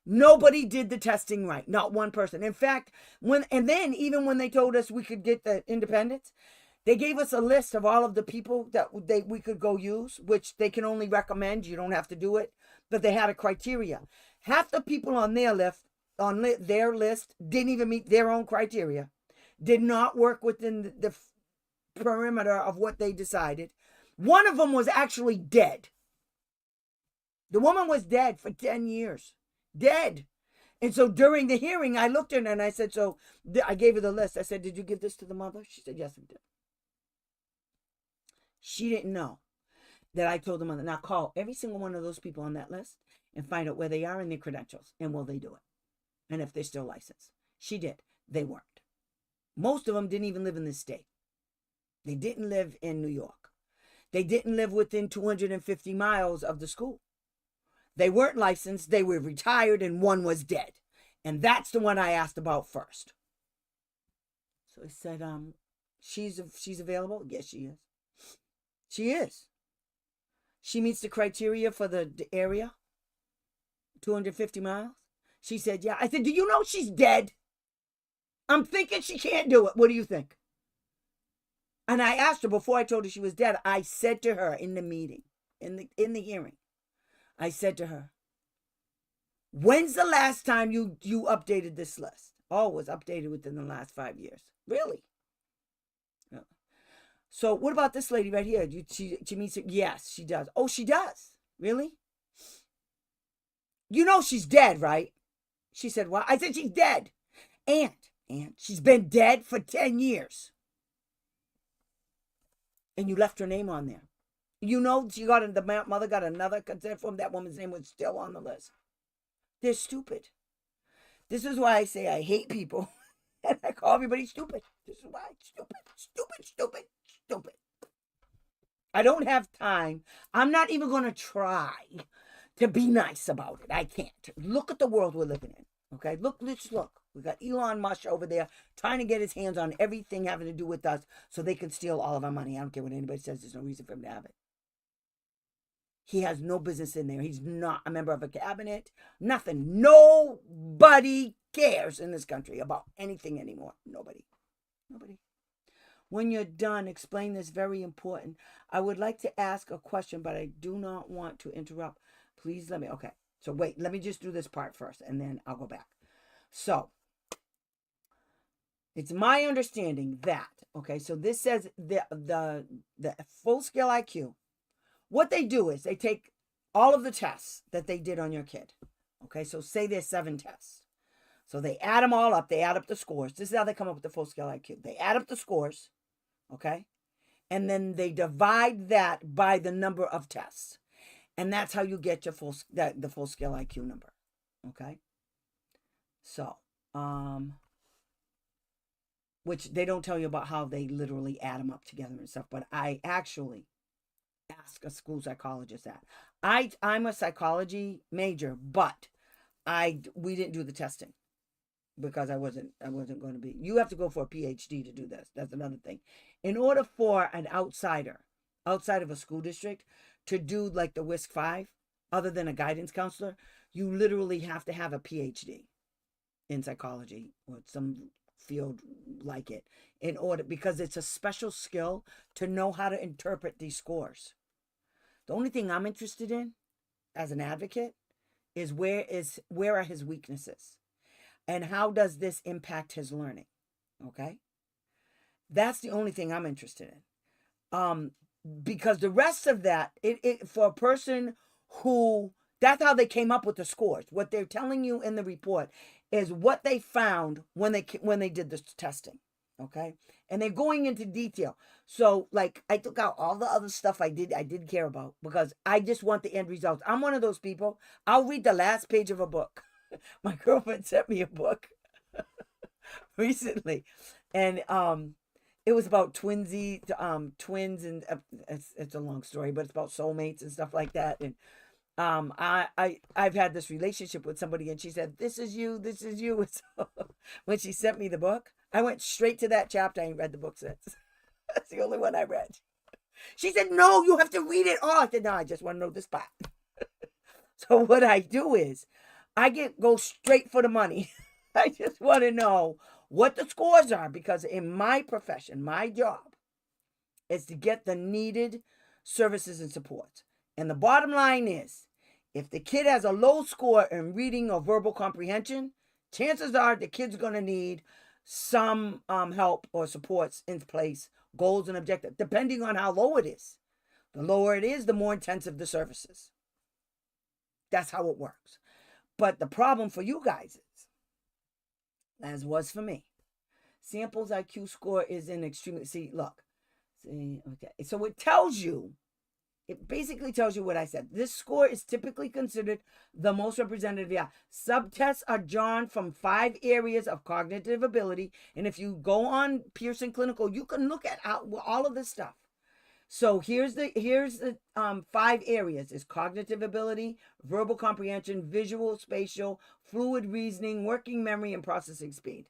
Nobody did the testing right, not one person. In fact, even when they told us we could get the independence, they gave us a list of all of the people that we could go use, which they can only recommend. You don't have to do it, but they had a criteria. Half the people on their list didn't even meet their own criteria, did not work within the perimeter of what they decided. One of them was actually dead. The woman was dead for 10 years. Dead. And so during the hearing, I looked at her and I said, I gave her the list. I said, did you give this to the mother? She said, yes, I did. She didn't know that I told the mother, now call every single one of those people on that list and find out where they are in their credentials and will they do it. And if they're still licensed. She did. They weren't. Most of them didn't even live in this state. They didn't live in New York. They didn't live within 250 miles of the school. They weren't licensed. They were retired, and one was dead. And that's the one I asked about first. So I said, she's available? Yes, she is. She is. She meets the criteria for the area, 250 miles. She said, yeah. I said, do you know she's dead? I'm thinking she can't do it. What do you think? And I asked her before I told her she was dead. I said to her in the meeting, in the hearing, I said to her, when's the last time you updated this list? Oh, it was updated within the last 5 years. Really? Yeah. So what about this lady right here? She meets her? Yes, she does. Oh, she does? Really? You know she's dead, right? She said, what? I said she's dead. And she's been dead for 10 years. And you left her name on there. You know, the mother got another consent form. That woman's name was still on the list. They're stupid. This is why I say I hate people. And I call everybody stupid. This is why. Stupid. I don't have time. I'm not even going to try to be nice about it. I can't. Look at the world we're living in. Okay? Let's look. We got Elon Musk over there trying to get his hands on everything having to do with us so they can steal all of our money. I don't care what anybody says. There's no reason for him to have it. He has no business in there. He's not a member of a cabinet. Nothing. Nobody cares in this country about anything anymore. Nobody. When you're done, explain this. Very important. I would like to ask a question, but I do not want to interrupt. Please let me. Okay. So wait, let me just do this part first, and then I'll go back. So it's my understanding that, okay, so this says the full scale IQ. What they do is they take all of the tests that they did on your kid. Okay, so say there's 7 tests. So they add them all up. They add up the scores. This is how they come up with the full scale IQ. They add up the scores, okay? And then they divide that by the number of tests. And that's how you get your the full scale IQ number, okay? So, which they don't tell you about how they literally add them up together and stuff, but I actually ask a school psychologist that. I'm a psychology major, but we didn't do the testing because I wasn't going to be. You have to go for a PhD to do this. That's another thing. In order for an outside of a school district to do like the WISC-V, other than a guidance counselor, you literally have to have a PhD in psychology or some field like it because it's a special skill to know how to interpret these scores. The only thing I'm interested in as an advocate is where are his weaknesses and how does this impact his learning? Okay? That's the only thing I'm interested in. Because the rest of that, for a person who, that's how they came up with the scores. What they're telling you in the report is what they found when they did the testing. Okay? And they're going into detail. So, like, I took out all the other stuff I didn't care about because I just want the end results. I'm one of those people. I'll read the last page of a book. My girlfriend sent me a book recently, and it was about twins, and it's a long story, but it's about soulmates and stuff like that. And I've had this relationship with somebody, and she said, "This is you, this is you." And so when she sent me the book, I went straight to that chapter. I ain't read the book since. That's the only one I read. She said, "No, you have to read it all." I said, "No, I just want to know this part." So what I do is I go straight for the money. I just want to know what the scores are, because in my profession, my job is to get the needed services and supports. And the bottom line is, if the kid has a low score in reading or verbal comprehension, chances are the kid's going to need some help or supports in place, goals and objectives, depending on how low it is. The lower it is, the more intensive the services. That's how it works. But the problem for you guys is, as was for me, Sample's IQ score is in extremely, okay. So it basically tells you what I said. This score is typically considered the most representative. Yeah. Subtests are drawn from 5 areas of cognitive ability. And if you go on Pearson Clinical, you can look at all of this stuff. So here's the 5 areas: is cognitive ability, verbal comprehension, visual, spatial, fluid reasoning, working memory, and processing speed.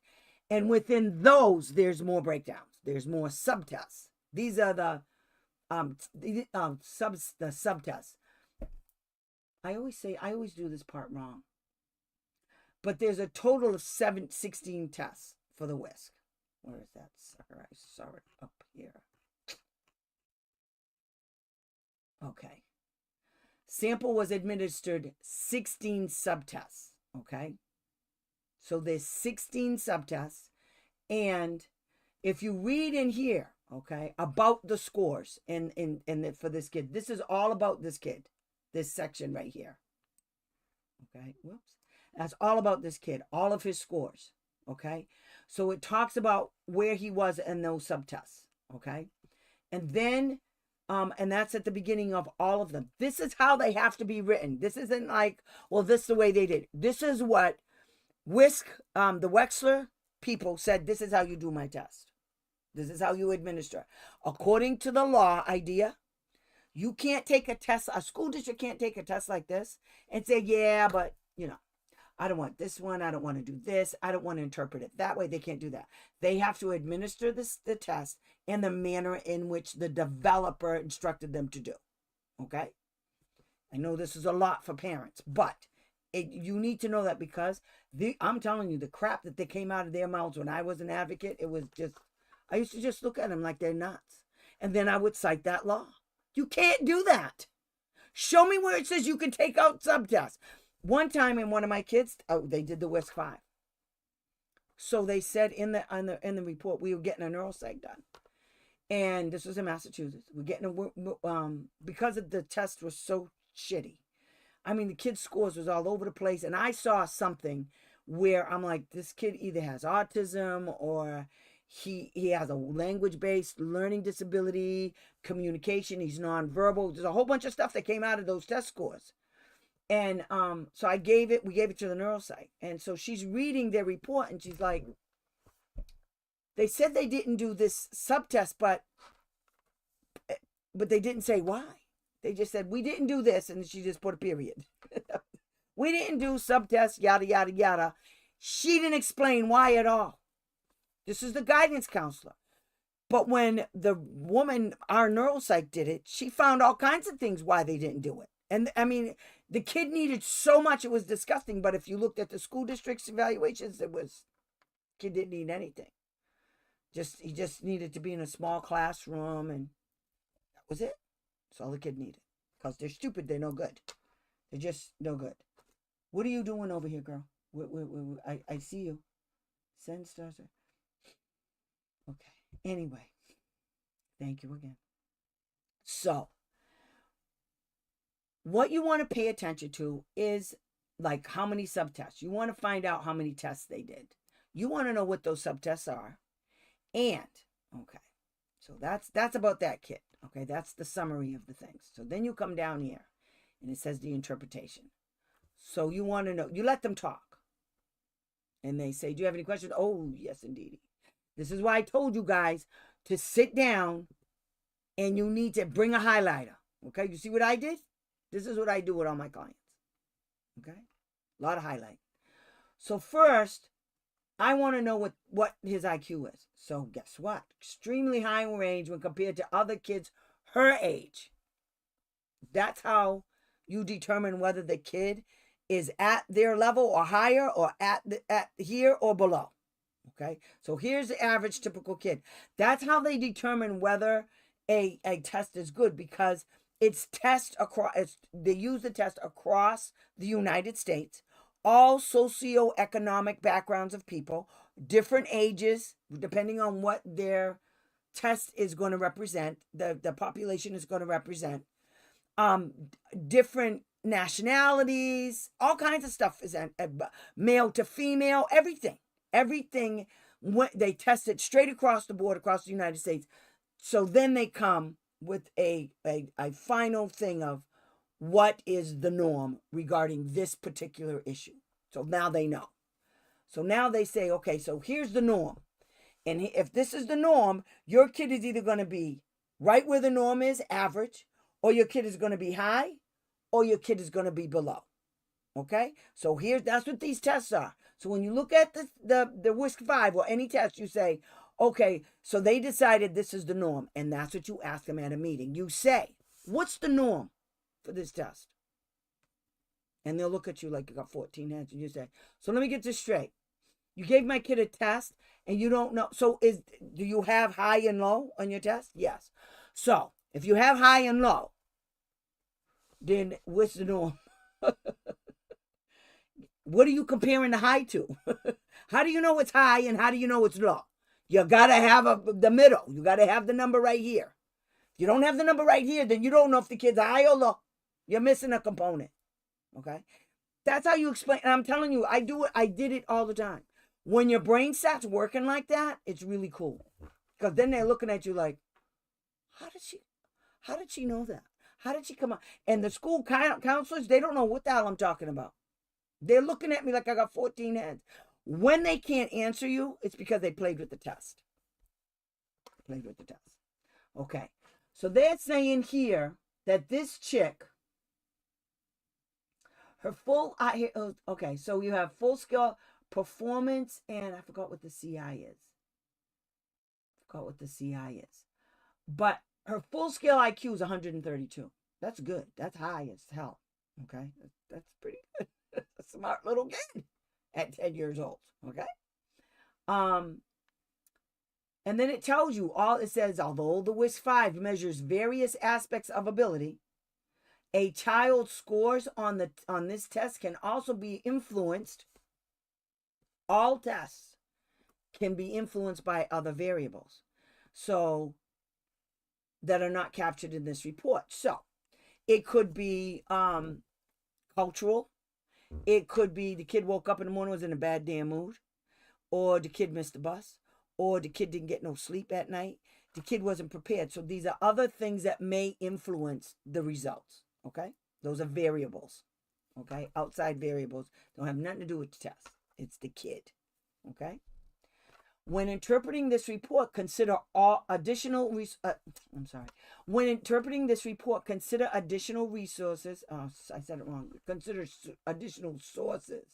And within those, there's more breakdowns. There's more subtests. These are the subtests. I always do this part wrong. But there's a total of 16 tests for the WISC. Where is that sucker? I saw it up here. Okay. Sample was administered 16 subtests. Okay. So there's 16 subtests. And if you read in here, okay, about the scores and for this kid, this is all about this kid, this section right here. Okay. Whoops. That's all about this kid, all of his scores. Okay. So it talks about where he was in those subtests. Okay. And then and that's at the beginning of all of them. This is how they have to be written. This isn't like, well, this is the way they did. This is what WISC, the Wexler people said, this is how you do my test. This is how you administer. According to the law idea, you can't take a test, a school district can't take a test like this and say, yeah, but, I don't want this one. I don't want to do this. I don't want to interpret it that way. They can't do that. They have to administer the test in the manner in which the developer instructed them to do. Okay? I know this is a lot for parents, but you need to know that, because I'm telling you, the crap that they came out of their mouths when I was an advocate, it was just, I used to just look at them like they're nuts. And then I would cite that law. You can't do that. Show me where it says you can take out subtests. One time in one of my kids, they did the WISC-V. So they said in the report, we were getting a neuropsych done. And this was in Massachusetts. We're getting because of the test was so shitty. I mean, the kid's scores was all over the place. And I saw something where I'm like, this kid either has autism or he has a language-based learning disability, communication, he's nonverbal. There's a whole bunch of stuff that came out of those test scores. And so we gave it to the neuropsych. And so she's reading their report and she's like, they said they didn't do this subtest, but they didn't say why. They just said, we didn't do this. And she just put a period. We didn't do subtests, yada, yada, yada. She didn't explain why at all. This is the guidance counselor. But when the woman, our neuropsych, did it, she found all kinds of things why they didn't do it. And I mean, the kid needed so much, it was disgusting. But if you looked at the school district's evaluations, it was Kid didn't need anything. He just needed to be in a small classroom, and that was it. That's all the kid needed. Because they're stupid, they're no good. They're just no good. What are you doing over here, girl? I see you. Send stars. Okay. Anyway, thank you again. So, what you want to pay attention to is like how many subtests. You want to find out how many tests they did. You want to know what those subtests are. And, okay, so that's about that kid. Okay, that's the summary of the things. So then you come down here and it says the interpretation. So you want to know, you let them talk. And they say, do you have any questions? Oh, yes, indeed. This is why I told you guys to sit down and you need to bring a highlighter. Okay, you see what I did? This is what I do with all my clients. Okay, a lot of highlight. So first, I want to know what his IQ is. So guess what? Extremely high in range when compared to other kids her age. That's how you determine whether the kid is at their level or higher, or at here or below. Okay, so here's the average typical kid. That's how they determine whether a test is good, because it's test across. They use the test across the United States. All socioeconomic backgrounds of people, different ages, depending on what their test is going to represent, the population is going to represent, different nationalities, all kinds of stuff is male to female, everything. They test it straight across the board, across the United States. So then they come with a final thing of what is the norm regarding this particular issue. So now they know. So now they say, okay, so here's the norm. And if this is the norm, your kid is either going to be right where the norm is, average, or your kid is going to be high, or your kid is going to be below. Okay? So that's what these tests are. So when you look at the WISC-V or any test, you say, okay, so they decided this is the norm. And that's what you ask them at a meeting. You say, what's the norm for this test? And they'll look at you like you got 14 heads, and you say, so let me get this straight. You gave my kid a test and you don't know. So do you have high and low on your test? Yes. So if you have high and low, then what's the norm? What are you comparing the high to? How do you know it's high and how do you know it's low? You got to have the middle. You got to have the number right here. If you don't have the number right here, then you don't know if the kid's high or low. You're missing a component. Okay? That's how you explain. And I'm telling you, I did it all the time. When your brain starts working like that, it's really cool. Because then they're looking at you like, how did she know that? How did she come out? And the school counselors, they don't know what the hell I'm talking about. They're looking at me like I got 14 heads. When they can't answer you, it's because they played with the test. Okay. So they're saying here that this chick, her full, okay, so you have full skill, performance, and I forgot what the CI is. But her full scale IQ is 132. That's good. That's high as hell. Okay? That's pretty good. A smart little kid at 10 years old. Okay? And then it tells you, it says, although the WISC-V measures various aspects of ability, a child's scores on this test can also be influenced. All tests can be influenced by other variables, so that are not captured in this report. So it could be cultural. It could be the kid woke up in the morning, was in a bad damn mood, or the kid missed the bus, or the kid didn't get no sleep at night. The kid wasn't prepared. So these are other things that may influence the results. Okay, those are variables. Okay, outside variables don't have nothing to do with the test. It's the kid. Okay. When interpreting this report, consider When interpreting this report, consider additional resources. Oh, I said it wrong. Consider additional sources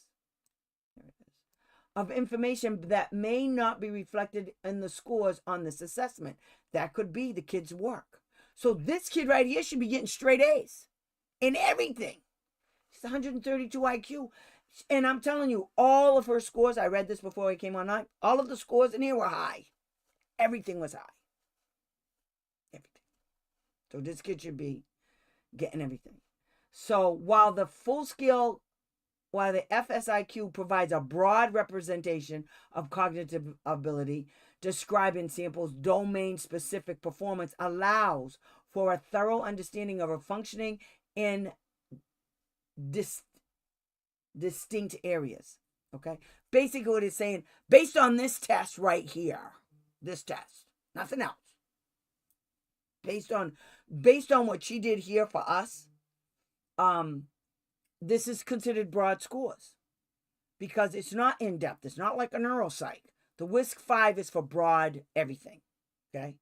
of information that may not be reflected in the scores on this assessment. That could be the kid's work. So this kid right here should be getting straight A's in everything. He's 132 IQ. And I'm telling you, all of her scores, I read this before I came online, all of the scores in here were high. Everything was high. Everything. So this kid should be getting everything. So while the FSIQ provides a broad representation of cognitive ability, describing samples' domain-specific performance allows for a thorough understanding of her functioning in distinct areas. Okay? Basically what it's saying, based on this test right here, this test, nothing else. Based on what she did here for us, this is considered broad scores because it's not in-depth. It's not like a neuropsych. The WISC-V is for broad everything, okay?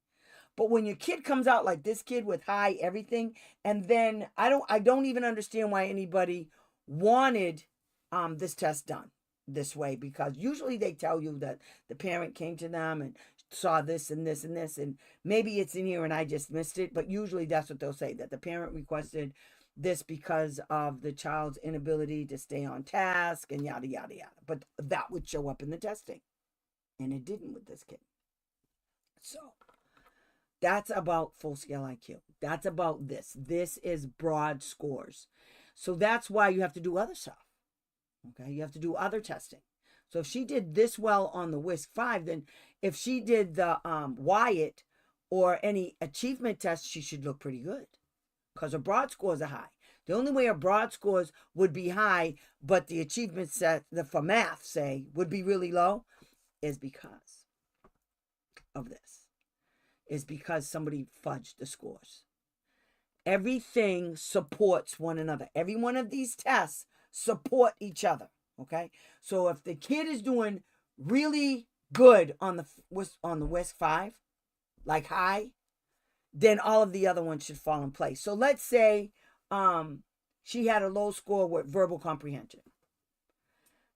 But when your kid comes out like this kid with high everything, and then I don't even understand why anybody wanted this test done this way, because usually they tell you that the parent came to them and saw this and this and this, and maybe it's in here and I just missed it, but usually that's what they'll say, that the parent requested this because of the child's inability to stay on task and yada, yada, yada. But that would show up in the testing. And it didn't with this kid. So that's about full scale IQ. That's about this. This is broad scores. So that's why you have to do other stuff. Okay, you have to do other testing. So if she did this well on the WISC-V, then if she did the WIAT or any achievement test, she should look pretty good because her broad scores are high. The only way her broad scores would be high, but the achievement set for math, say, would be really low, is because of this. Is because somebody fudged the scores. Everything supports one another. Every one of these tests support each other. Okay, so if the kid is doing really good on the WISC-V, like high, then all of the other ones should fall in place. So let's say she had a low score with verbal comprehension.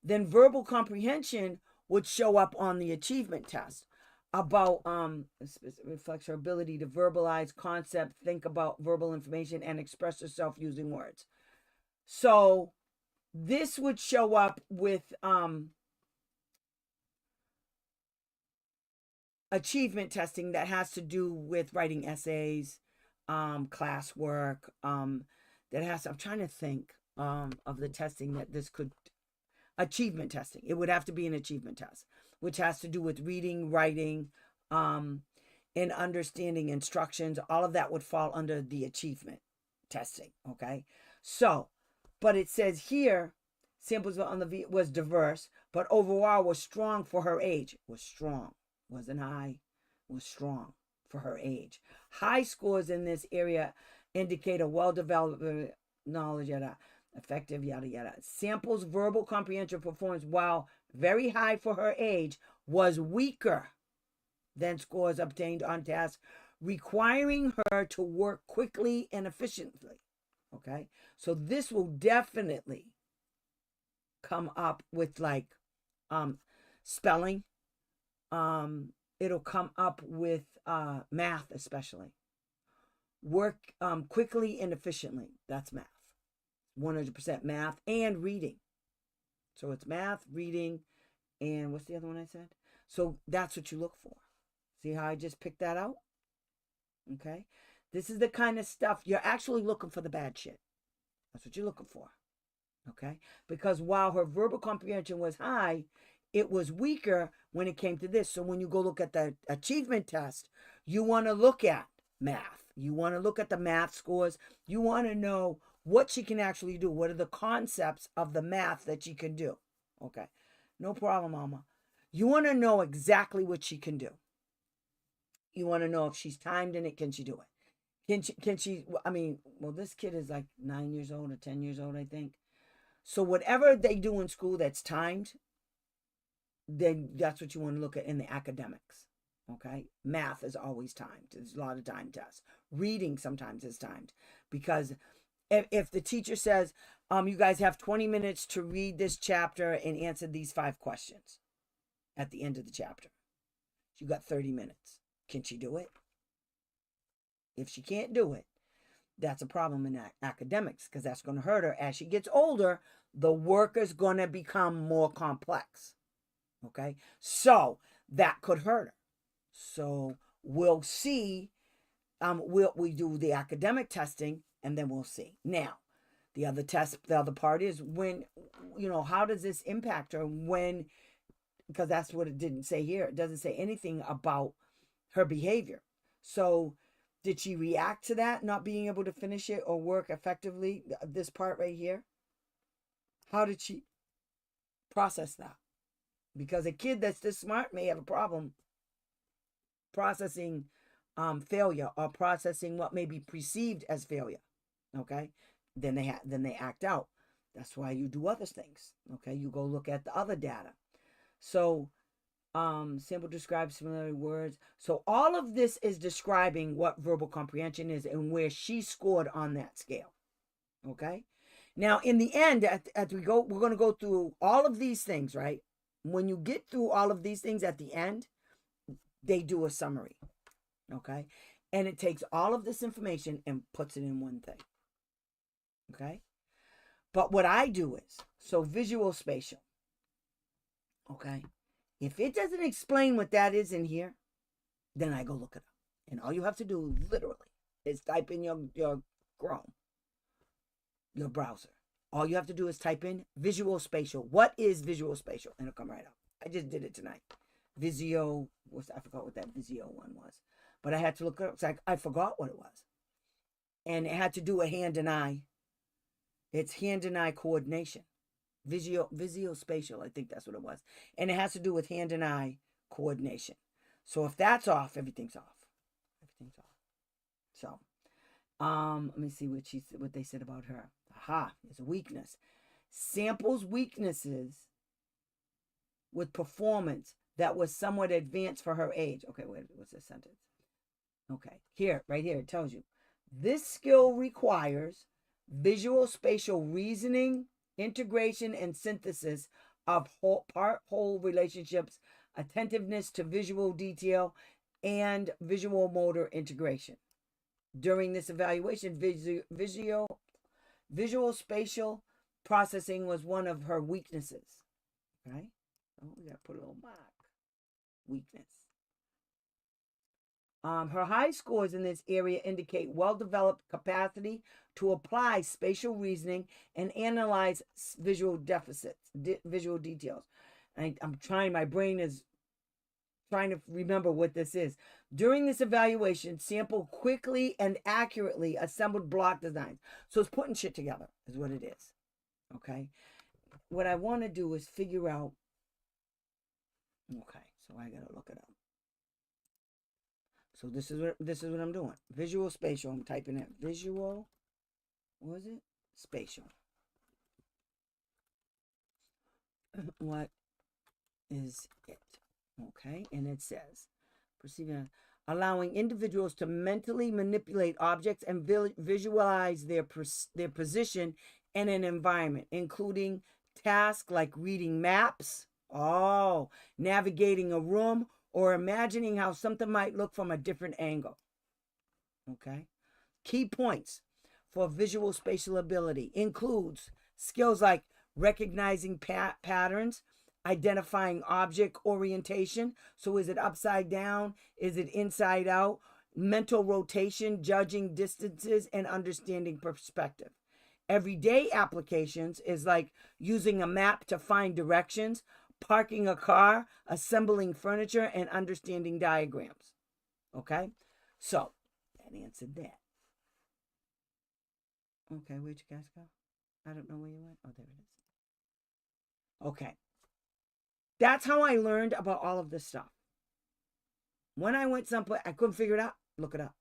Then verbal comprehension would show up on the achievement test about reflects her ability to verbalize concept, think about verbal information, and express herself using words. So this would show up with achievement testing that has to do with writing essays, classwork, that has, I'm trying to think of the testing that this could, achievement testing. It would have to be an achievement test, which has to do with reading, writing, and understanding instructions. All of that would fall under the achievement testing, okay? So, but it says here, samples on the V was diverse, but overall was strong for her age. Was strong. Wasn't high. Was strong for her age. High scores in this area indicate a well-developed knowledge, yada, effective, yada, yada. Samples verbal comprehension performance, while very high for her age, was weaker than scores obtained on tasks, requiring her to work quickly and efficiently. Okay, so this will definitely come up with like spelling. It'll come up with math, especially. Work quickly and efficiently. That's math. 100% math and reading. So it's math, reading, and what's the other one I said? So that's what you look for. See how I just picked that out? Okay. This is the kind of stuff you're actually looking for, the bad shit. That's what you're looking for. Okay. Because while her verbal comprehension was high, it was weaker when it came to this. So when you go look at the achievement test, you want to look at math. You want to look at the math scores. You want to know what she can actually do. What are the concepts of the math that she can do? Okay. No problem, Mama. You want to know exactly what she can do. You want to know if she's timed in it, can she do it? Can she, I mean, well, this kid is like 9 years old or 10 years old, I think. So whatever they do in school that's timed, then that's what you want to look at in the academics. Okay. Math is always timed. There's a lot of time tests. Reading sometimes is timed, because if the teacher says, you guys have 20 minutes to read this chapter and answer these 5 questions at the end of the chapter, you got 30 minutes. Can she do it? If she can't do it, that's a problem in academics, because that's going to hurt her as she gets older. the work is going to become more complex. Okay, so that could hurt her. So we'll see. We do the academic testing, and then we'll see. Now, the other part is when, how does this impact her when, because that's what it didn't say here. It doesn't say anything about her behavior. So did she react to that, not being able to finish it or work effectively, this part right here? How did she process that? Because a kid that's this smart may have a problem processing failure or processing what may be perceived as failure. Okay, then they act out. That's why you do other things. Okay, you go look at the other data. So sample describes similar words. So all of this is describing what verbal comprehension is and where she scored on that scale. Okay, now in the end, we're going to go through all of these things, right? When you get through all of these things at the end, they do a summary. Okay, and it takes all of this information and puts it in one thing. Okay, but what I do is, so visual spatial. Okay, if it doesn't explain what that is in here, then I go look it up. And all you have to do literally is type in your Chrome, your browser. All you have to do is type in visual spatial. What is visual spatial? And it'll come right up. I just did it tonight. Visio, I forgot what that Visio one was. But I had to look it up. It's like I forgot what it was. And it had to do with hand and eye. It's hand and eye coordination. Visio-spatial, I think that's what it was. And it has to do with hand and eye coordination. So if that's off, everything's off. Everything's off. So, let me see what they said about her. Aha, it's a weakness. Samples weaknesses with performance that was somewhat advanced for her age. Okay, wait, what's this sentence? Okay, right here, it tells you. This skill requires visual spatial reasoning, integration, and synthesis of whole relationships, attentiveness to visual detail, and visual motor integration. During this evaluation, visual spatial processing was one of her weaknesses. Right? Oh, we got to put a little mark. Weakness. Her high scores in this area indicate well-developed capacity to apply spatial reasoning and analyze visual details. My brain is trying to remember what this is. During this evaluation, sample quickly and accurately assembled block designs. So it's putting shit together is what it is. Okay. What I want to do is figure out. Okay, so I gotta look it up. So this is what I'm doing. Visual spatial. I'm typing in visual. What was it? Spatial. What is it? Okay, and it says, perceiving, allowing individuals to mentally manipulate objects and visualize their position in an environment, including tasks like reading maps, navigating a room, or imagining how something might look from a different angle. Okay, key points for visual spatial ability includes skills like recognizing patterns, identifying object orientation. So is it upside down? Is it inside out? Mental rotation, judging distances, and understanding perspective. Everyday applications is like using a map to find directions, parking a car, assembling furniture, and understanding diagrams. Okay? So, that answered that. Okay, where'd you guys go? I don't know where you went. Oh, there it is. Okay. That's how I learned about all of this stuff. When I went someplace, I couldn't figure it out. Look it up.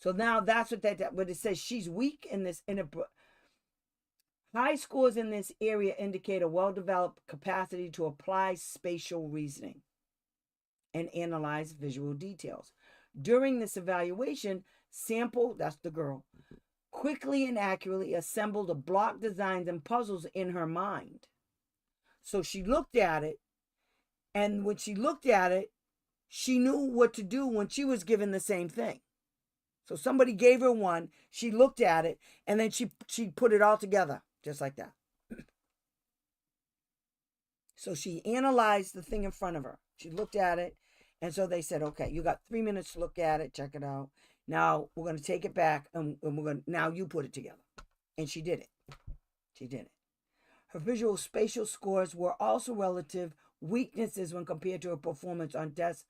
So now that's what it says. She's weak in this. High scores in this area indicate a well-developed capacity to apply spatial reasoning and analyze visual details. During this evaluation, sample, that's the girl, quickly and accurately assembled the block designs and puzzles in her mind. So she looked at it, and when she looked at it, she knew what to do when she was given the same thing. So somebody gave her one, she looked at it, and then she put it all together, just like that. So she analyzed the thing in front of her. She looked at it. And so they said, okay, you got 3 minutes to look at it, check it out. Now we're going to take it back and we're going to, now you put it together. And she did it. She did it. Her visual spatial scores were also relative weaknesses when compared to her performance on tests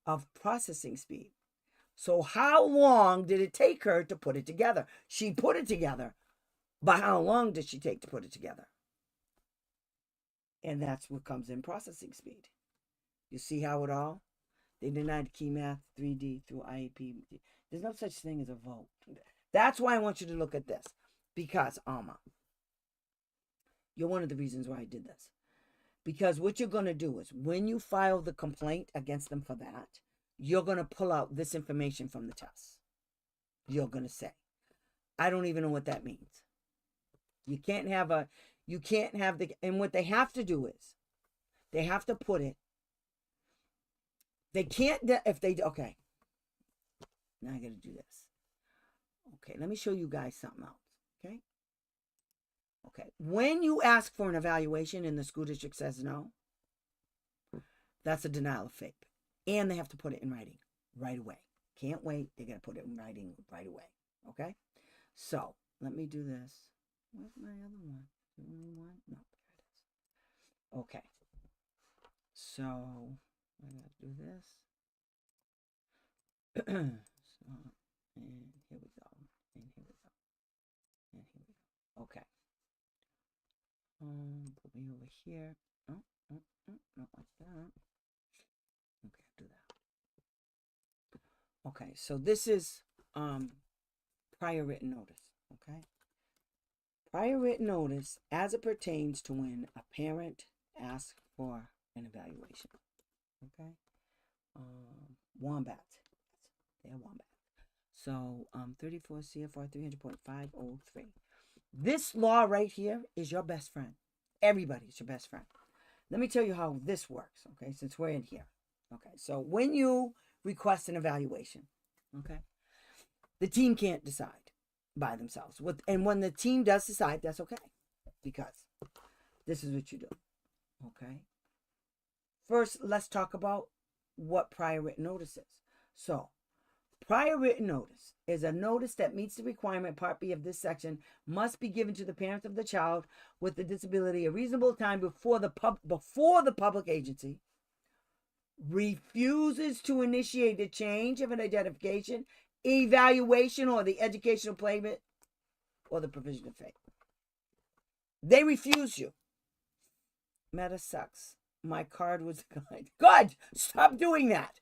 of processing speed. So how long did it take her to put it together? She put it together, but how long did she take to put it together? And that's what comes in processing speed. You see how it all? They denied key math 3D through IEP. There's no such thing as a vote. That's why I want you to look at this. Because, Alma, you're one of the reasons why I did this. Because what you're going to do is when you file the complaint against them for that, you're going to pull out this information from the test. You're going to say, I don't even know what that means. You can't have and what they have to do is, they have to put it, they can't, okay. Now I got to do this. Okay, let me show you guys something else, okay? Okay, when you ask for an evaluation and the school district says no, that's a denial of FAPE. And they have to put it in writing right away. Can't wait. They got to put it in writing right away. Okay? So, let me do this. Where's my other one? The only one? No, there it is. Okay. So, I got to do this. So, and here we go. And here we go. And here we go. Okay. Put me over here. Oh, not like that. Okay, I'll do that. Okay, so this is prior written notice. Okay. Prior written notice as it pertains to when a parent asks for an evaluation. Okay. Wombat. They're wombat. So 34 CFR 300.503. This law right here is your best friend. Everybody's your best friend. Let me tell you how this works, okay, since we're in here. Okay, so when you request an evaluation, okay, the team can't decide by themselves. And when the team does decide, that's okay, because this is what you do, okay? First, let's talk about what prior written notice is. So, prior written notice is a notice that meets the requirement, Part B of this section, must be given to the parents of the child with the disability a reasonable time before the public agency refuses to initiate the change of an identification, evaluation, or the educational placement, or the provision of FAPE. They refuse you. Meta sucks. My card was declined. Good! Stop doing that!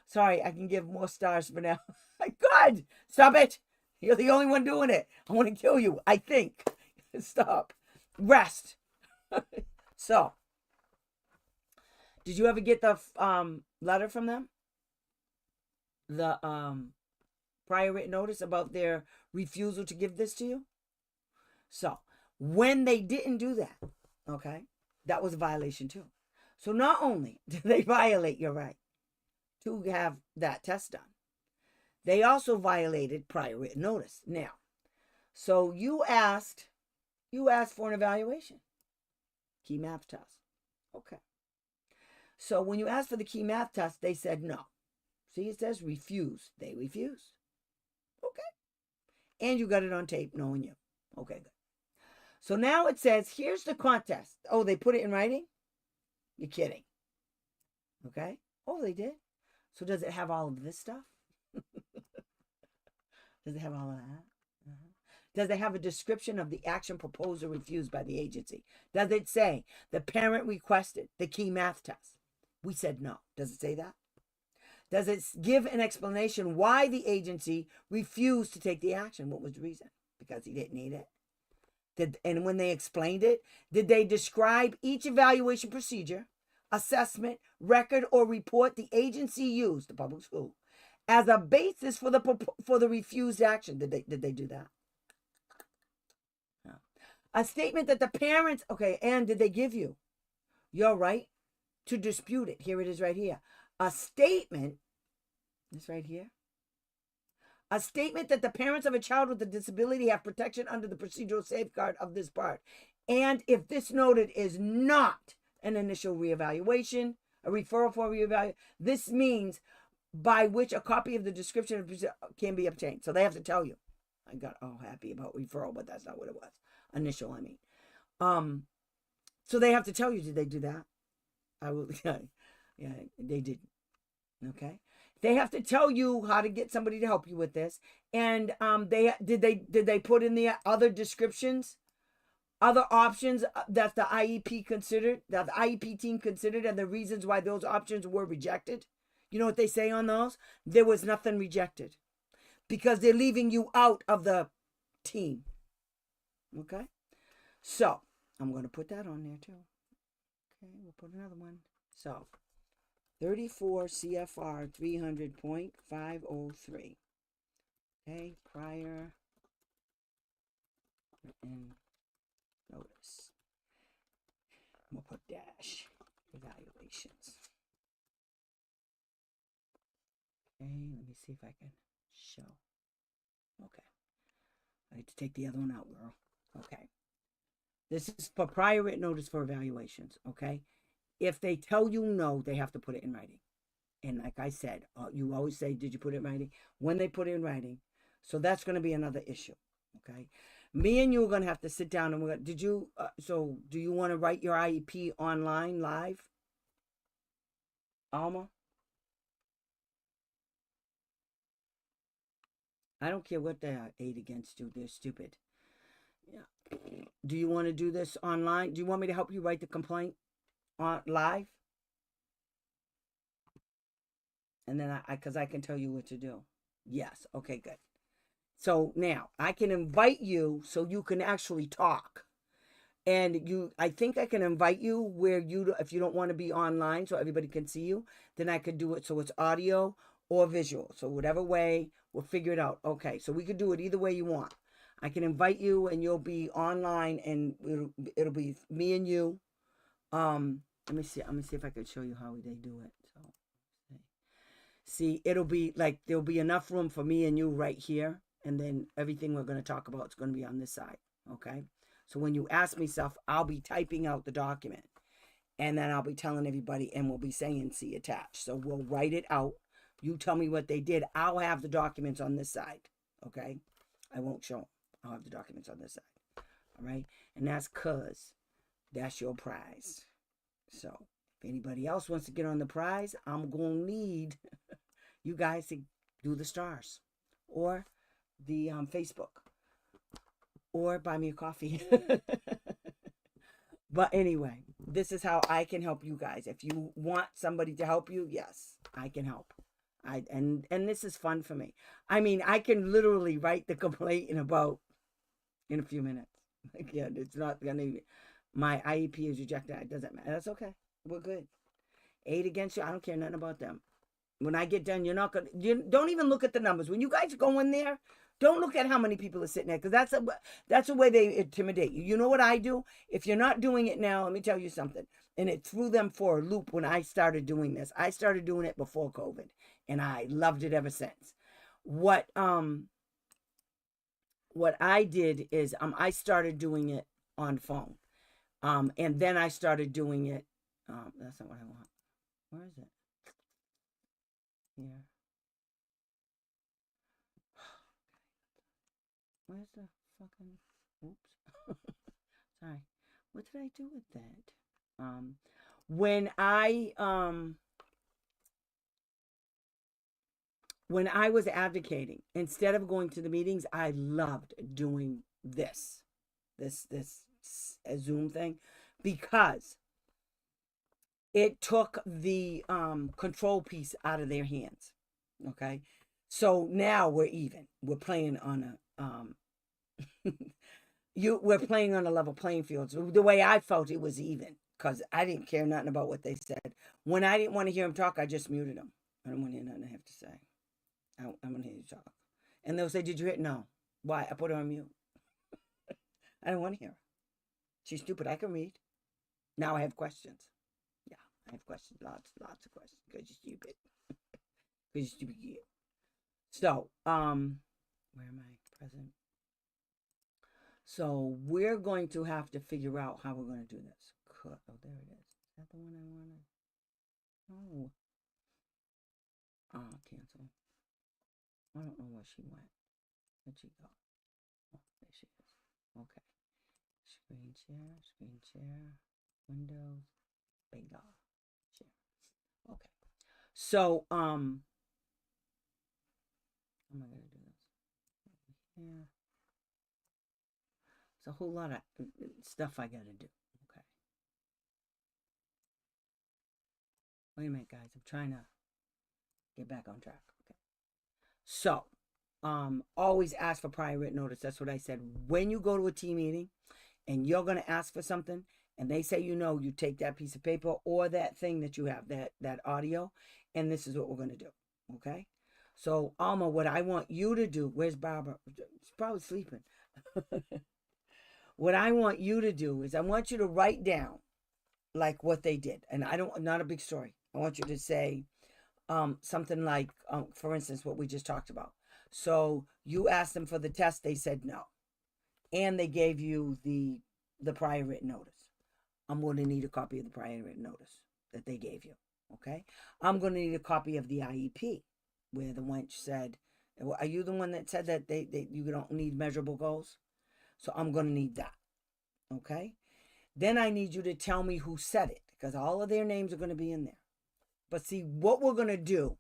Sorry, I can give more stars for now. Good! Stop it! You're the only one doing it. I want to kill you, I think. Stop. Rest. So, did you ever get the letter from them? The prior written notice about their refusal to give this to you? So, when they didn't do that, okay, that was a violation too. So not only did they violate your right to have that test done, they also violated prior written notice. Now, so you asked for an evaluation, key math test. Okay. So when you asked for the key math test, they said no. See, it says refuse. They refused. Okay. And you got it on tape knowing you. Okay, good. So now it says, here's the contest. Oh, they put it in writing? You're kidding. Okay. Oh, they did. So does it have all of this stuff? Does it have all of that? Does it have a description of the action proposed or refused by the agency? Does it say the parent requested the key math test? We said no. Does it say that? Does it give an explanation why the agency refused to take the action? What was the reason? Because he didn't need it. And when they explained it, did they describe each evaluation procedure, assessment, record, or report the agency used, the public school, as a basis for the refused action? Did they do that? No. A statement that the parents, okay, and did they give you your right to dispute it? Here it is right here. A statement, this right here. A statement that the parents of a child with a disability have protection under the procedural safeguard of this part. And if this noted is not an initial reevaluation, a referral for reevaluation, this means by which a copy of the description can be obtained. So they have to tell you. I got all happy about referral, but that's not what it was. Initial, I mean. So they have to tell you, did they do that? I will. Yeah, they did. Okay. They have to tell you how to get somebody to help you with this. And did they put in the other descriptions, other options that the IEP considered, that the IEP team considered, and the reasons why those options were rejected? You know what they say on those? There was nothing rejected because they're leaving you out of the team. Okay? So, I'm going to put that on there too. Okay, we'll put another one. So, 34 CFR 300.503. Okay, prior written notice. I'm going to put dash evaluations. Okay, let me see if I can show. Okay. I need to take the other one out, girl. Okay. This is for prior written notice for evaluations, okay? If they tell you no, they have to put it in writing. And like I said, you always say, did you put it in writing? When they put it in writing. So that's going to be another issue, okay? Me and you are going to have to sit down and we're going to, so do you want to write your IEP online, live? Alma? I don't care what they ate against you. They're stupid. Yeah. Do you want to do this online? Do you want me to help you write the complaint on live? And then because I can tell you what to do. Yes. Okay, good. So now I can invite you so you can actually talk. And I think I can invite you where if you don't want to be online so everybody can see you, then I could do it so it's audio or visual. So whatever way, we'll figure it out. Okay, so we could do it either way you want. I can invite you and you'll be online and it'll be me and you. Let me see if I can show you how they do it. So see, it'll be like there'll be enough room for me and you right here, and then everything we're going to talk about is going to be on this side. Okay. So when you ask me stuff, I'll be typing out the document and then I'll be telling everybody and we'll be saying see attached. So we'll write it out. You tell me what they did. I'll have the documents on this side. Okay. I won't show them. I'll have the documents on this side. All right. And that's because that's your prize. So if anybody else wants to get on the prize, I'm going to need you guys to do the stars or the Facebook. Or buy me a coffee. But anyway, this is how I can help you guys. If you want somebody to help you, yes, I can help. And this is fun for me. I mean, I can literally write the complaint in a few minutes. Again, it's not gonna. My IEP is rejected. It doesn't matter. That's okay. We're good. 8 against you. I don't care nothing about them. When I get done, you're not gonna. You don't even look at the numbers. When you guys go in there, don't look at how many people are sitting there, because that's the way they intimidate you. You know what I do? If you're not doing it now, let me tell you something. And it threw them for a loop when I started doing this. I started doing it before COVID, and I loved it ever since. What I did is I started doing it on phone, and then I started doing it. That's not what I want. Where is it? Here. Where's the fucking, oops. Sorry. What did I do with that? When I was advocating, instead of going to the meetings, I loved doing this Zoom thing, because it took the control piece out of their hands. Okay. So now we're even. We're playing on a we're playing on a level playing field. So the way I felt, it was even, because I didn't care nothing about what they said. When I didn't want to hear them talk, I just muted them. I don't want to hear nothing I have to say. I want to hear you talk. And they'll say, did you hit? No. Why? I put her on mute. I don't want to hear her. She's stupid. I can read. Now I have questions. Yeah, I have questions. Lots of questions. Because you're stupid. Because you're stupid. So, where am I? Present. So we're going to have to figure out how we're going to do this. Oh, there it is. Is that the one I wanted? Oh. Ah, cancel. I don't know where she went. Where'd she go? Oh, there she is. Okay. Screen share, Windows, bingo, share. Okay. So, how am I going to do this? Yeah. It's a whole lot of stuff I got to do. Okay. Wait a minute, guys. I'm trying to get back on track. Okay. So, always ask for prior written notice. That's what I said. When you go to a team meeting and you're going to ask for something and they say, you know, you take that piece of paper or that thing that you have, that audio, and this is what we're going to do. Okay. So, Alma, what I want you to do, where's Barbara? She's probably sleeping. What I want you to do is I want you to write down like what they did. And not a big story. I want you to say something like, for instance, what we just talked about. So you asked them for the test, they said no. And they gave you the prior written notice. I'm going to need a copy of the prior written notice that they gave you. Okay. I'm going to need a copy of the IEP where the wench said, are you the one that said that you don't need measurable goals? So I'm going to need that. Okay. Then I need you to tell me who said it because all of their names are going to be in there. But see, what we're going to do,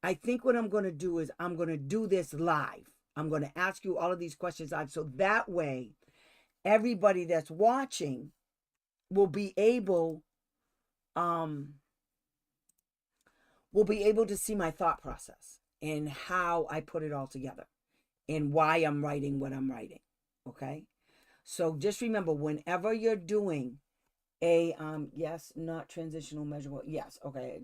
I think what I'm going to do is I'm going to do this live. I'm going to ask you all of these questions live. So that way, everybody that's watching will be able to see my thought process and how I put it all together and why I'm writing what I'm writing. Okay. So just remember, whenever you're doing a, yes, not transitional measurable. Yes. Okay.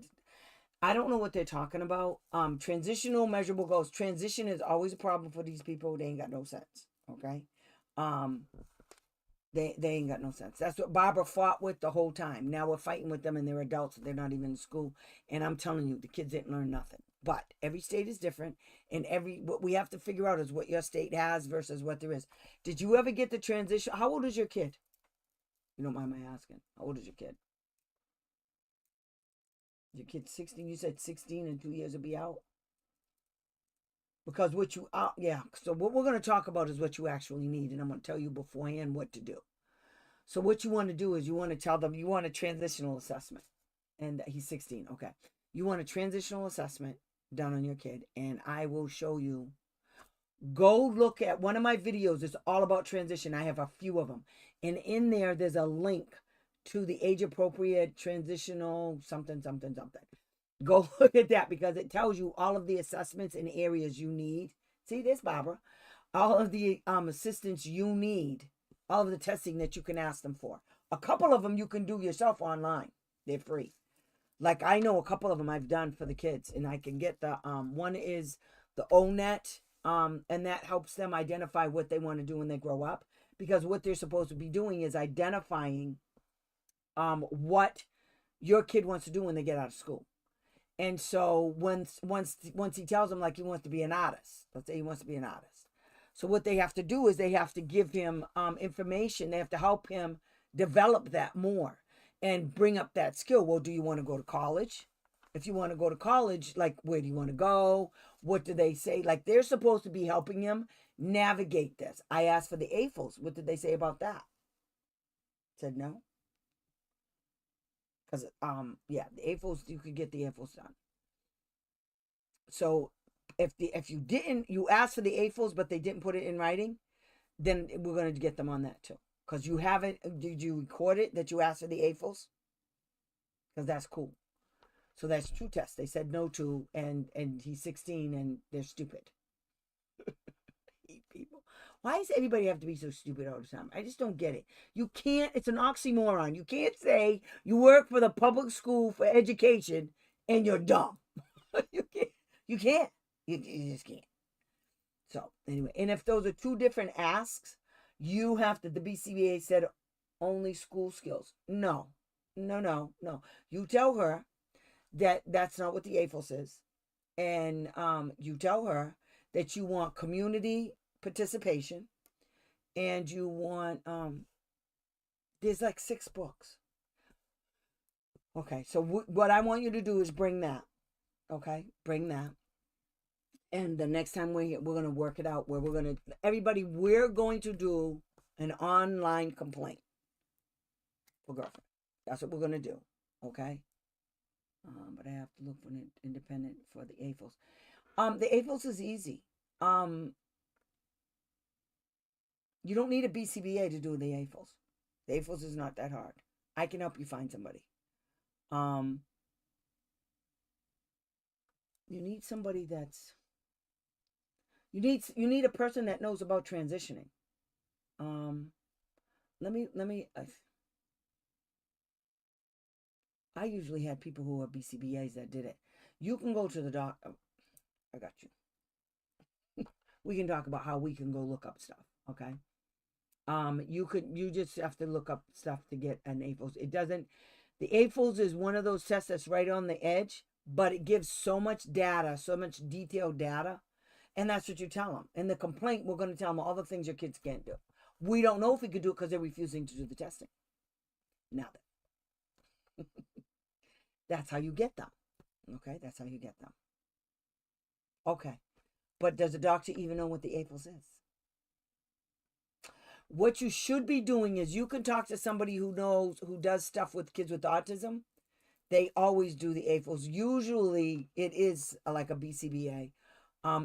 I don't know what they're talking about. Transitional measurable goals. Transition is always a problem for these people. They ain't got no sense. Okay. They ain't got no sense. That's what Barbara fought with the whole time. Now we're fighting with them and they're adults. They're not even in school. And I'm telling you, the kids didn't learn nothing. But every state is different. And what we have to figure out is what your state has versus what there is. Did you ever get the transition? How old is your kid? You don't mind my asking. How old is your kid? Your kid's 16. You said 16 in 2 years will be out. Because yeah. So what we're going to talk about is what you actually need. And I'm going to tell you beforehand what to do. So what you want to do is you want to tell them you want a transitional assessment. And he's 16. Okay. You want a transitional assessment done on your kid. And I will show you. Go look at one of my videos. It's all about transition. I have a few of them. And in there's a link to the age appropriate transitional something. Go look at that because it tells you all of the assessments and areas you need. See this, Barbara? All of the assistance you need, all of the testing that you can ask them for. A couple of them you can do yourself online. They're free. Like I know a couple of them I've done for the kids, and I can get the one is the ONET, and that helps them identify what they want to do when they grow up, because what they're supposed to be doing is identifying what your kid wants to do when they get out of school. And so once he tells them, like, he wants to be an artist, let's say he wants to be an artist. So what they have to do is they have to give him information. They have to help him develop that more and bring up that skill. Well, do you want to go to college? If you want to go to college, like, where do you want to go? What do they say? Like, they're supposed to be helping him navigate this. I asked for the AFLs. What did they say about that? Said no. Because, yeah, the AFLs, you could get the AFLs done. So if you asked for the AFLs, but they didn't put it in writing, then we're going to get them on that too. Because you haven't, did you record it that you asked for the AFLs? Because that's cool. So that's 2 tests. They said no to, and he's 16 and they're stupid. People. Why does everybody have to be so stupid all the time? I just don't get it. You can't, it's an oxymoron. You can't say you work for the public school for education and you're dumb. You can't. You just can't. So anyway, and if those are 2 different asks, you have to, the BCBA said only school skills. No. You tell her that that's not what the AFLS is. And you tell her that you want community participation and you want, there's like 6 books. Okay, so what I want you to do is bring that. Okay, bring that. And the next time we're going to work it out where we're going to, everybody, we're going to do an online complaint for girlfriend. That's what we're going to do. Okay. But I have to look for an independent for the AFOS. The AFOS is easy. You don't need a BCBA to do the AFOS. The AFOS is not that hard. I can help you find somebody. You need somebody that's, you need a person that knows about transitioning. Let me I usually had people who are BCBAs that did it. You can go to the doc. Oh, I got you. We can talk about how we can go look up stuff. Okay. You just have to look up stuff to get an AFOS. It doesn't, the AFOS is one of those tests that's right on the edge, but it gives so much data, so much detailed data. And that's what you tell them. In the complaint, we're going to tell them all the things your kids can't do. We don't know if we could do it because they're refusing to do the testing. Now that's how you get them. Okay, that's how you get them. Okay, but does the doctor even know what the AFOS is? What you should be doing is you can talk to somebody who knows, who does stuff with kids with autism. They always do the AFOS. Usually it is like a BCBA.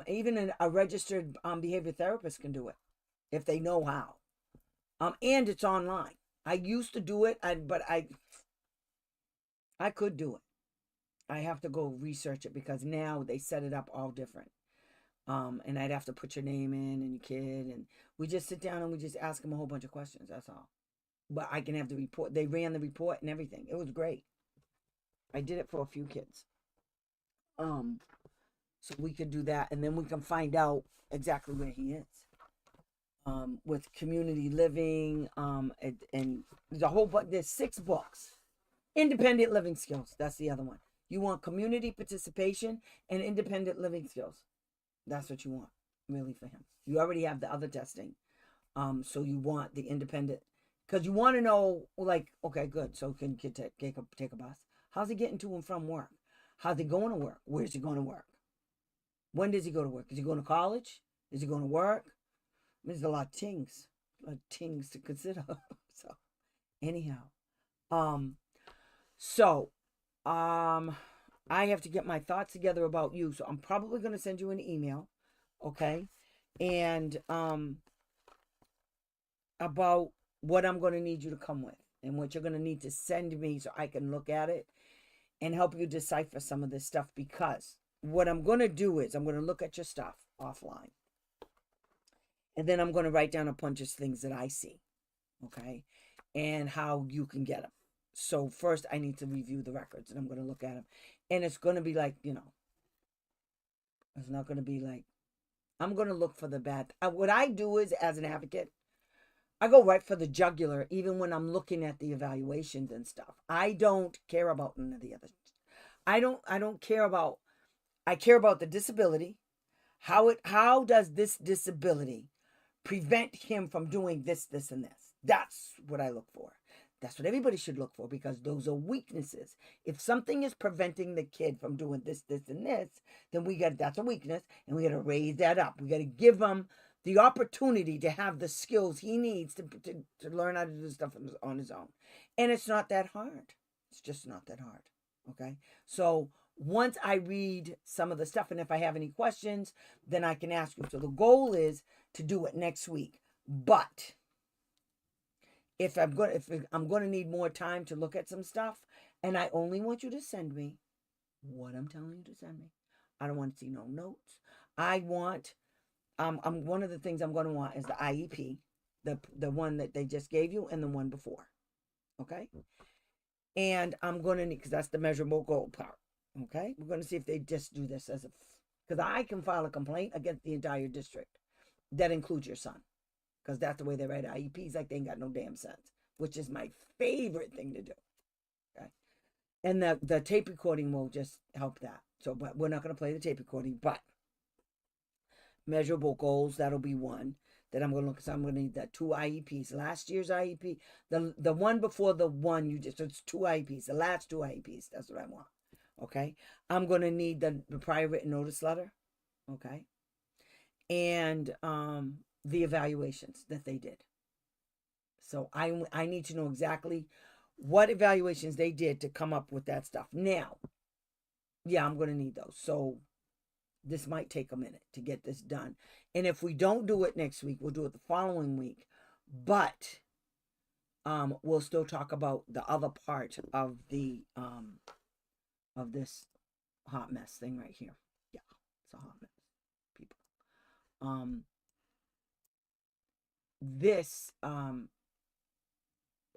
Even a registered behavior therapist can do it if they know how. And it's online. I used to do it, but I could do it. I have to go research it because now they set it up all different. And I'd have to put your name in and your kid, and we just sit down and we just ask them a whole bunch of questions. That's all. But I can have the report. They ran the report and everything. It was great. I did it for a few kids. So we could do that, and then we can find out exactly where he is. With community living, and there's a whole bunch. There's 6 books. Independent living skills. That's the other one. You want community participation and independent living skills. That's what you want, really, for him. You already have the other testing. So you want the independent, because you want to know, like, okay, good. So can kid take a bus? How's he getting to and from work? How's he going to work? Where's he going to work? When does he go to work? Is he going to college? Is he going to work? There's a lot of things to consider. So, anyhow, I have to get my thoughts together about you. So I'm probably going to send you an email, okay, and about what I'm going to need you to come with and what you're going to need to send me so I can look at it and help you decipher some of this stuff. Because what I'm going to do is I'm going to look at your stuff offline. And then I'm going to write down a bunch of things that I see, okay, and how you can get them. So first I need to review the records, and I'm going to look at them. And it's going to be like, it's not going to be like, I'm going to look for the bad. What I do is, as an advocate, I go right for the jugular, even when I'm looking at the evaluations and stuff. I don't care about none of the others. I don't care about, I care about the disability. How does this disability prevent him from doing this, this, and this? That's what I look for. That's what everybody should look for, because those are weaknesses. If something is preventing the kid from doing this, this, and this, then that's a weakness, and we got to raise that up. We got to give him the opportunity to have the skills he needs to learn how to do stuff on his own. And it's not that hard. It's just not that hard. Okay? So once I read some of the stuff, and if I have any questions, then I can ask you. So the goal is to do it next week. But if I'm going to need more time to look at some stuff, and I only want you to send me what I'm telling you to send me. I don't want to see no notes. I want, one of the things I'm going to want is the IEP, the one that they just gave you, and the one before. Okay? And I'm going to need, because that's the measurable goal part. Okay? We're going to see if they just do this because I can file a complaint against the entire district. That includes your son. Because that's the way they write IEPs, like they ain't got no damn sense, which is my favorite thing to do. Okay? And the tape recording will just help that. So, but we're not going to play the tape recording, but measurable goals, that'll be one. that I'm going to look at. So I'm going to need the 2 IEPs. Last year's IEP, the one before the one you just, it's 2 IEPs, the last 2 IEPs. That's what I want. Okay. I'm going to need the prior written notice letter. Okay. And the evaluations that they did. So I need to know exactly what evaluations they did to come up with that stuff. Now, yeah, I'm going to need those. So this might take a minute to get this done. And if we don't do it next week, we'll do it the following week. But we'll still talk about the other part of the of this hot mess thing right here. Yeah, it's a hot mess, people. This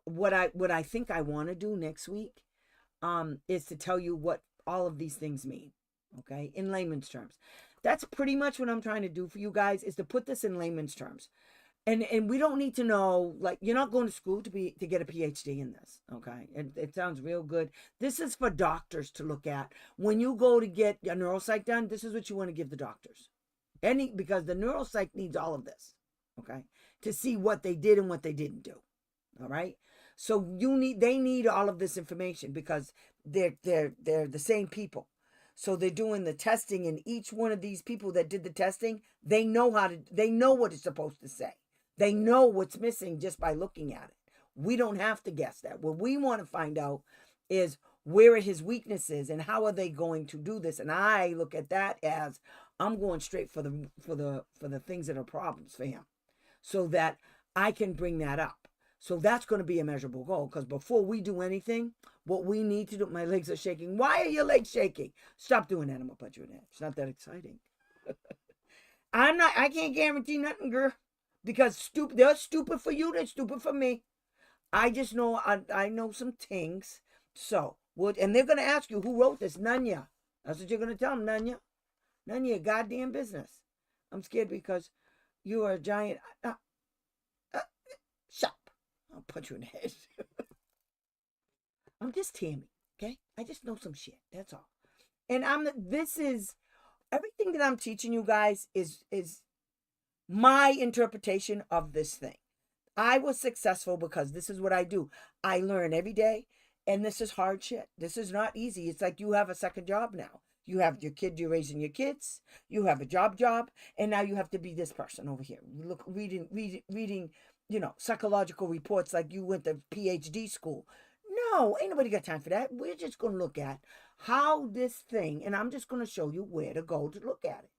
what I think I want to do next week is to tell you what all of these things mean. Okay, in layman's terms. That's pretty much what I'm trying to do for you guys, is to put this in layman's terms. And we don't need to know, like, you're not going to school to get a PhD in this. Okay, it sounds real good. This is for doctors to look at. When you go to get a neuropsych done, this is what you want to give the doctors. Because the neuropsych needs all of this, okay, to see what they did and what they didn't do. All right. So they need all of this information, because they're the same people. So they're doing the testing, and each one of these people that did the testing, they know what it's supposed to say. They know what's missing just by looking at it. We don't have to guess that. What we want to find out is, where are his weaknesses and how are they going to do this? And I look at that as, I'm going straight for the things that are problems for him, so that I can bring that up. So that's going to be a measurable goal, because before we do anything, what we need to do, my legs are shaking. Why are your legs shaking? Stop doing that. I'm going to put you in it. It's not that exciting. I can't guarantee nothing, girl, because they're stupid for you. They're stupid for me. I just know, I know some things. So, and they're going to ask you, who wrote this? Nanya. That's what you're going to tell them, Nanya. None of your goddamn business. I'm scared because you are a giant. Shut up. I'll punch you in the head. I'm just Tammy, okay? I just know some shit. That's all. And this is everything that I'm teaching you guys is my interpretation of this thing. I was successful because this is what I do. I learn every day, and this is hard shit. This is not easy. It's like you have a second job now. You have your kid, you're raising your kids, you have a job, and now you have to be this person over here. Look, reading, psychological reports like you went to PhD school. No, ain't nobody got time for that. We're just going to look at how this thing, and I'm just going to show you where to go to look at it.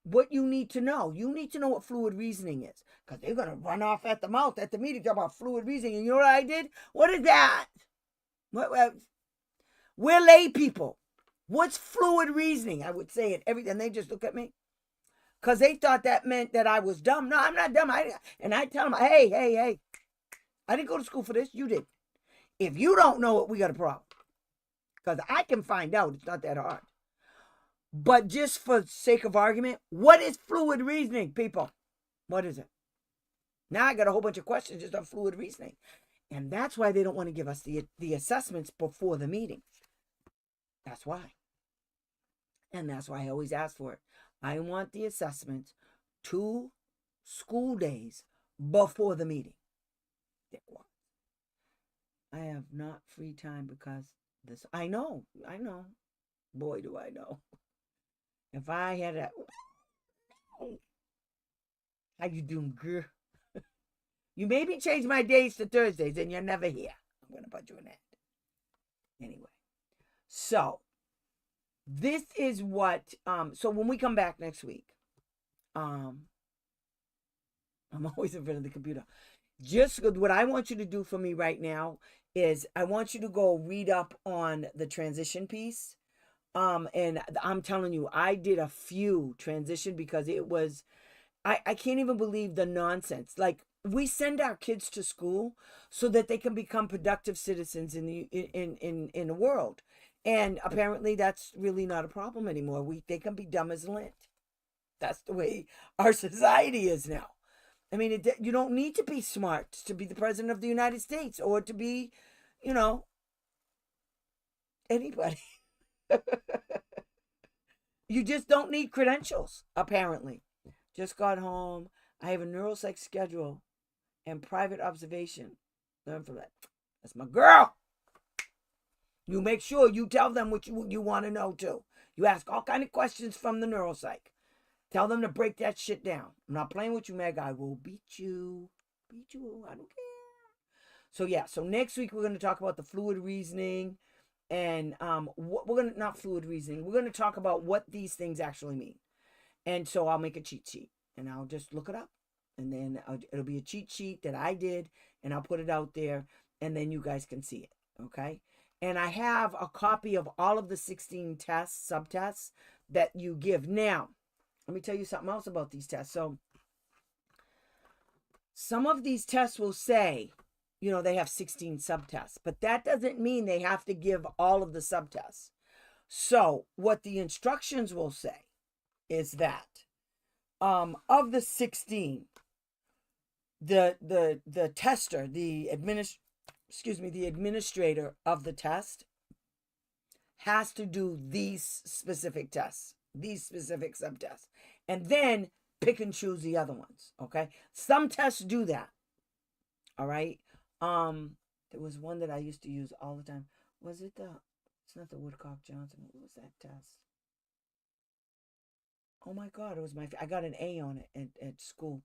What you need to know what fluid reasoning is, because they're going to run off at the mouth at the meeting talk about fluid reasoning. And you know what I did? What is that? We're lay people. What's fluid reasoning? I would say it and they just look at me, because they thought that meant that I was dumb. No, I'm not dumb. And I tell them, hey, I didn't go to school for this. You did. If you don't know it, we got a problem, because I can find out. It's not that hard. But just for sake of argument, what is fluid reasoning, people? What is it? Now I got a whole bunch of questions just on fluid reasoning. And that's why they don't want to give us the assessments before the meeting. That's why. And that's why I always ask for it. I want the assessments 2 school days before the meeting. I have not free time because this. I know. Boy, do I know. If I had a... How you doing, girl? You maybe change my days to Thursdays and you're never here. I'm going to put you in that. Anyway. So, this is what... so when we come back next week, I'm always in front of the computer. Just what I want you to do for me right now is I want you to go read up on the transition piece. And I'm telling you, I did a few transition because it was, I can't even believe the nonsense. Like, we send our kids to school so that they can become productive citizens in the world. And apparently that's really not a problem anymore. They can be dumb as lint. That's the way our society is now. I mean, you don't need to be smart to be the president of the United States or to be, anybody. You just don't need credentials, apparently. Just got home. I have a neuropsych schedule and private observation. Learn from that. That's my girl. You make sure you tell them what you want to know too. You ask all kind of questions from the neuropsych. Tell them to break that shit down. I'm not playing with you, Meg. I will beat you. Beat you. I don't care. So yeah, so next week we're going to talk about the fluid reasoning and we're going to, not fluid reasoning, we're going to talk about what these things actually mean. And so I'll make a cheat sheet and I'll just look it up. And then it'll be a cheat sheet that I did and I'll put it out there and then you guys can see it. Okay. And I have a copy of all of the 16 tests, subtests that you give. Now, let me tell you something else about these tests. So some of these tests will say, you know, they have 16 subtests, but that doesn't mean they have to give all of the subtests. So what the instructions will say is that of the 16, the tester, the administrator of the test has to do these specific tests, these specific subtests, and then pick and choose the other ones. Okay, some tests do that. All right. There was one that I used to use all the time. Was it it's not the Woodcock Johnson. What was that test? Oh my God, it was I got an A on it at school.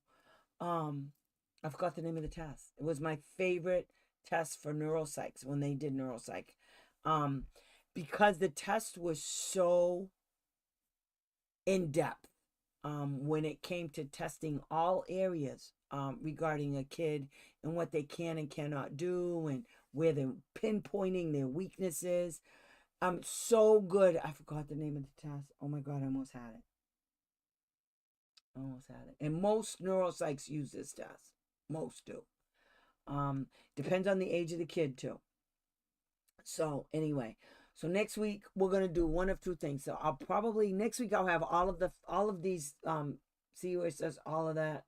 I forgot the name of the test. It was my favorite test for neuropsychs when they did neuropsych. Because the test was so in depth when it came to testing all areas regarding a kid and what they can and cannot do and where they're pinpointing their weaknesses. So good. I forgot the name of the test. Oh my God, I almost had it. And most neuropsychs use this test. Most do. Depends on the age of the kid too. So anyway, so next week we're gonna do one of two things. So I'll probably next week I'll have all of these see where it says all of that.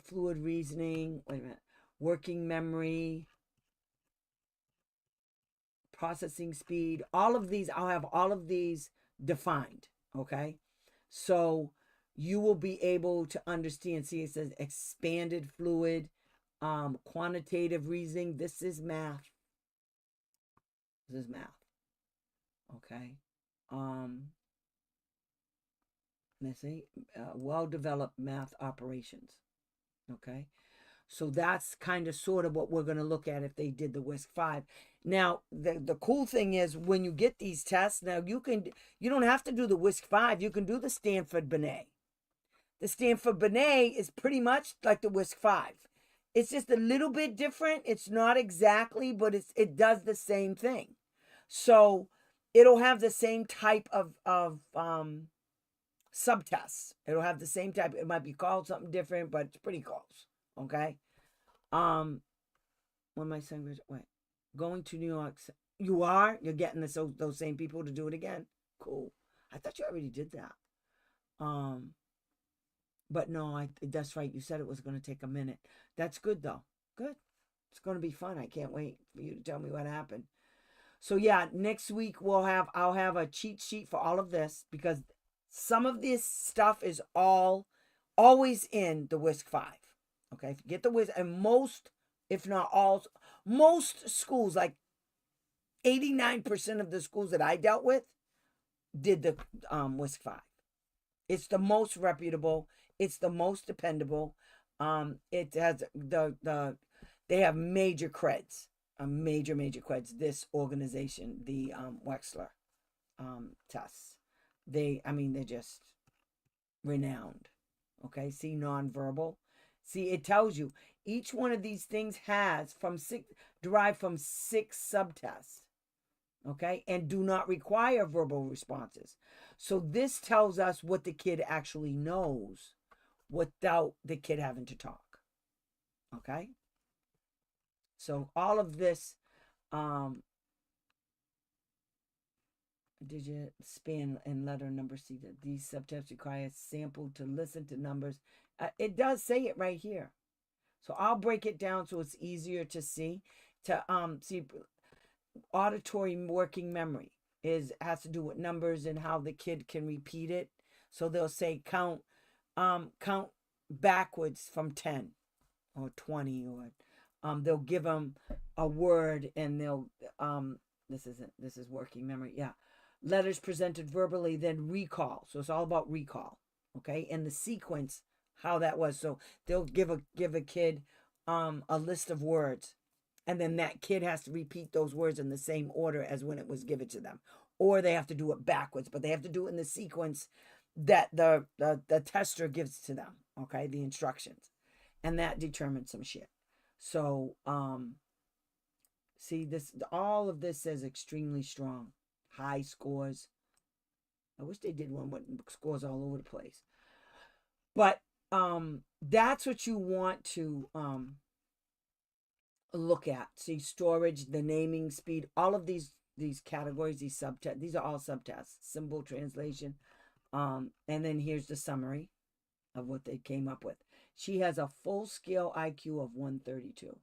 Fluid reasoning, wait a minute, working memory, processing speed, all of these, I'll have all of these defined. Okay. So you will be able to understand. See, it says expanded fluid, quantitative reasoning. This is math. This is math. Okay. Let's see. Well-developed math operations. Okay. So that's kind of sort of what we're going to look at if they did the WISC-V. Now, the cool thing is when you get these tests, now you don't have to do the WISC-V. You can do the Stanford-Binet. The Stanford-Binet is pretty much like the WISC-V. It's just a little bit different. It's not exactly, but it does the same thing. So it'll have the same type of subtests. It'll have the same type. It might be called something different, but it's pretty close. Okay. When my son goes, wait, going to New York, you're getting those same people to do it again. Cool. I thought you already did that. But no, that's right. You said it was going to take a minute. That's good though. Good. It's going to be fun. I can't wait for you to tell me what happened. So yeah, next week I'll have a cheat sheet for all of this because some of this stuff is always in the WISC-V. Okay, get the WISC, and most, if not all, most schools, like 89% of the schools that I dealt with, did the WISC-V. It's the most reputable. It's the most dependable. It has they have major creds, major creds. This organization, the Wechsler tests, they're just renowned. Okay, see nonverbal. See, it tells you each one of these things derived from 6 subtests. Okay, and do not require verbal responses. So this tells us what the kid actually knows without the kid having to talk. Okay, so all of this digit, span, and letter number. See that these subtests require sample to listen to numbers. It does say it right here. So I'll break it down so it's easier to see. See, auditory working memory has to do with numbers and how the kid can repeat it. So they'll say count backwards from 10 or 20, or they'll give them a word, and they'll this is working memory. Yeah. Letters presented verbally, then recall. So it's all about recall. Okay. And the sequence, how that was. So they'll give a kid a list of words, and then that kid has to repeat those words in the same order as when it was given to them. Or they have to do it backwards, but they have to do it in the sequence that the tester gives to them. Okay, the instructions. And that determines some shit. So see, this, all of this says extremely strong. High scores. I wish they did one with scores all over the place. But that's what you want to look at. See, storage, the naming speed, all of these categories, these subtests, these are all subtests. Symbol translation. And then here's the summary of what they came up with. She has a full scale IQ of 132.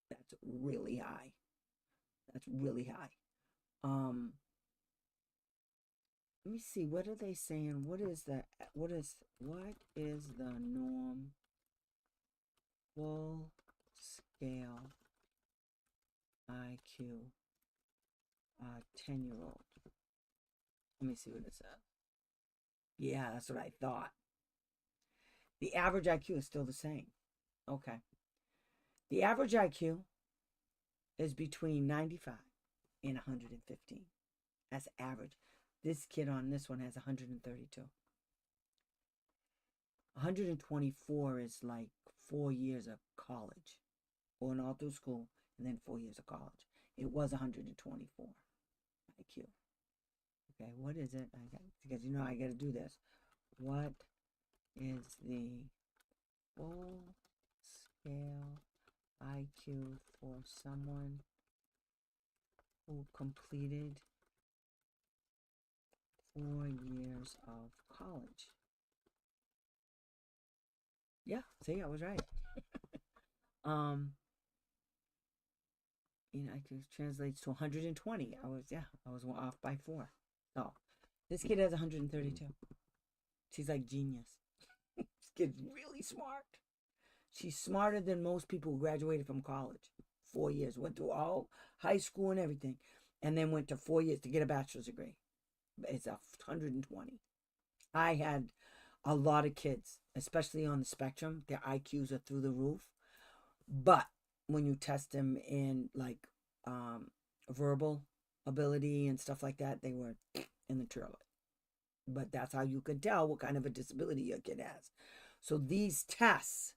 That's really high. That's really high. Let me see. What are they saying? What is the norm full scale IQ 10-year-old? Let me see what it says. Yeah, that's what I thought. The average IQ is still the same. Okay. The average IQ is between 95 and 115. That's average. This kid on this one has 132. 124 is like 4 years of college. Going all through school and then 4 years of college. It was 124 IQ. Okay, what is it? Because you know I got to do this. What is the full scale IQ for someone who completed 4 years of college? Yeah, see, I was right. IQ translates to 120. I was off by 4. So this kid has 132. She's like genius. This kid's really smart. She's smarter than most people who graduated from college. 4 years, went through all high school and everything, and then went to 4 years to get a bachelor's degree. It's 120. I had a lot of kids, especially on the spectrum. Their IQs are through the roof. But when you test them in like verbal ability and stuff like that, they were in the toilet. But that's how you can tell what kind of a disability your kid has. So these tests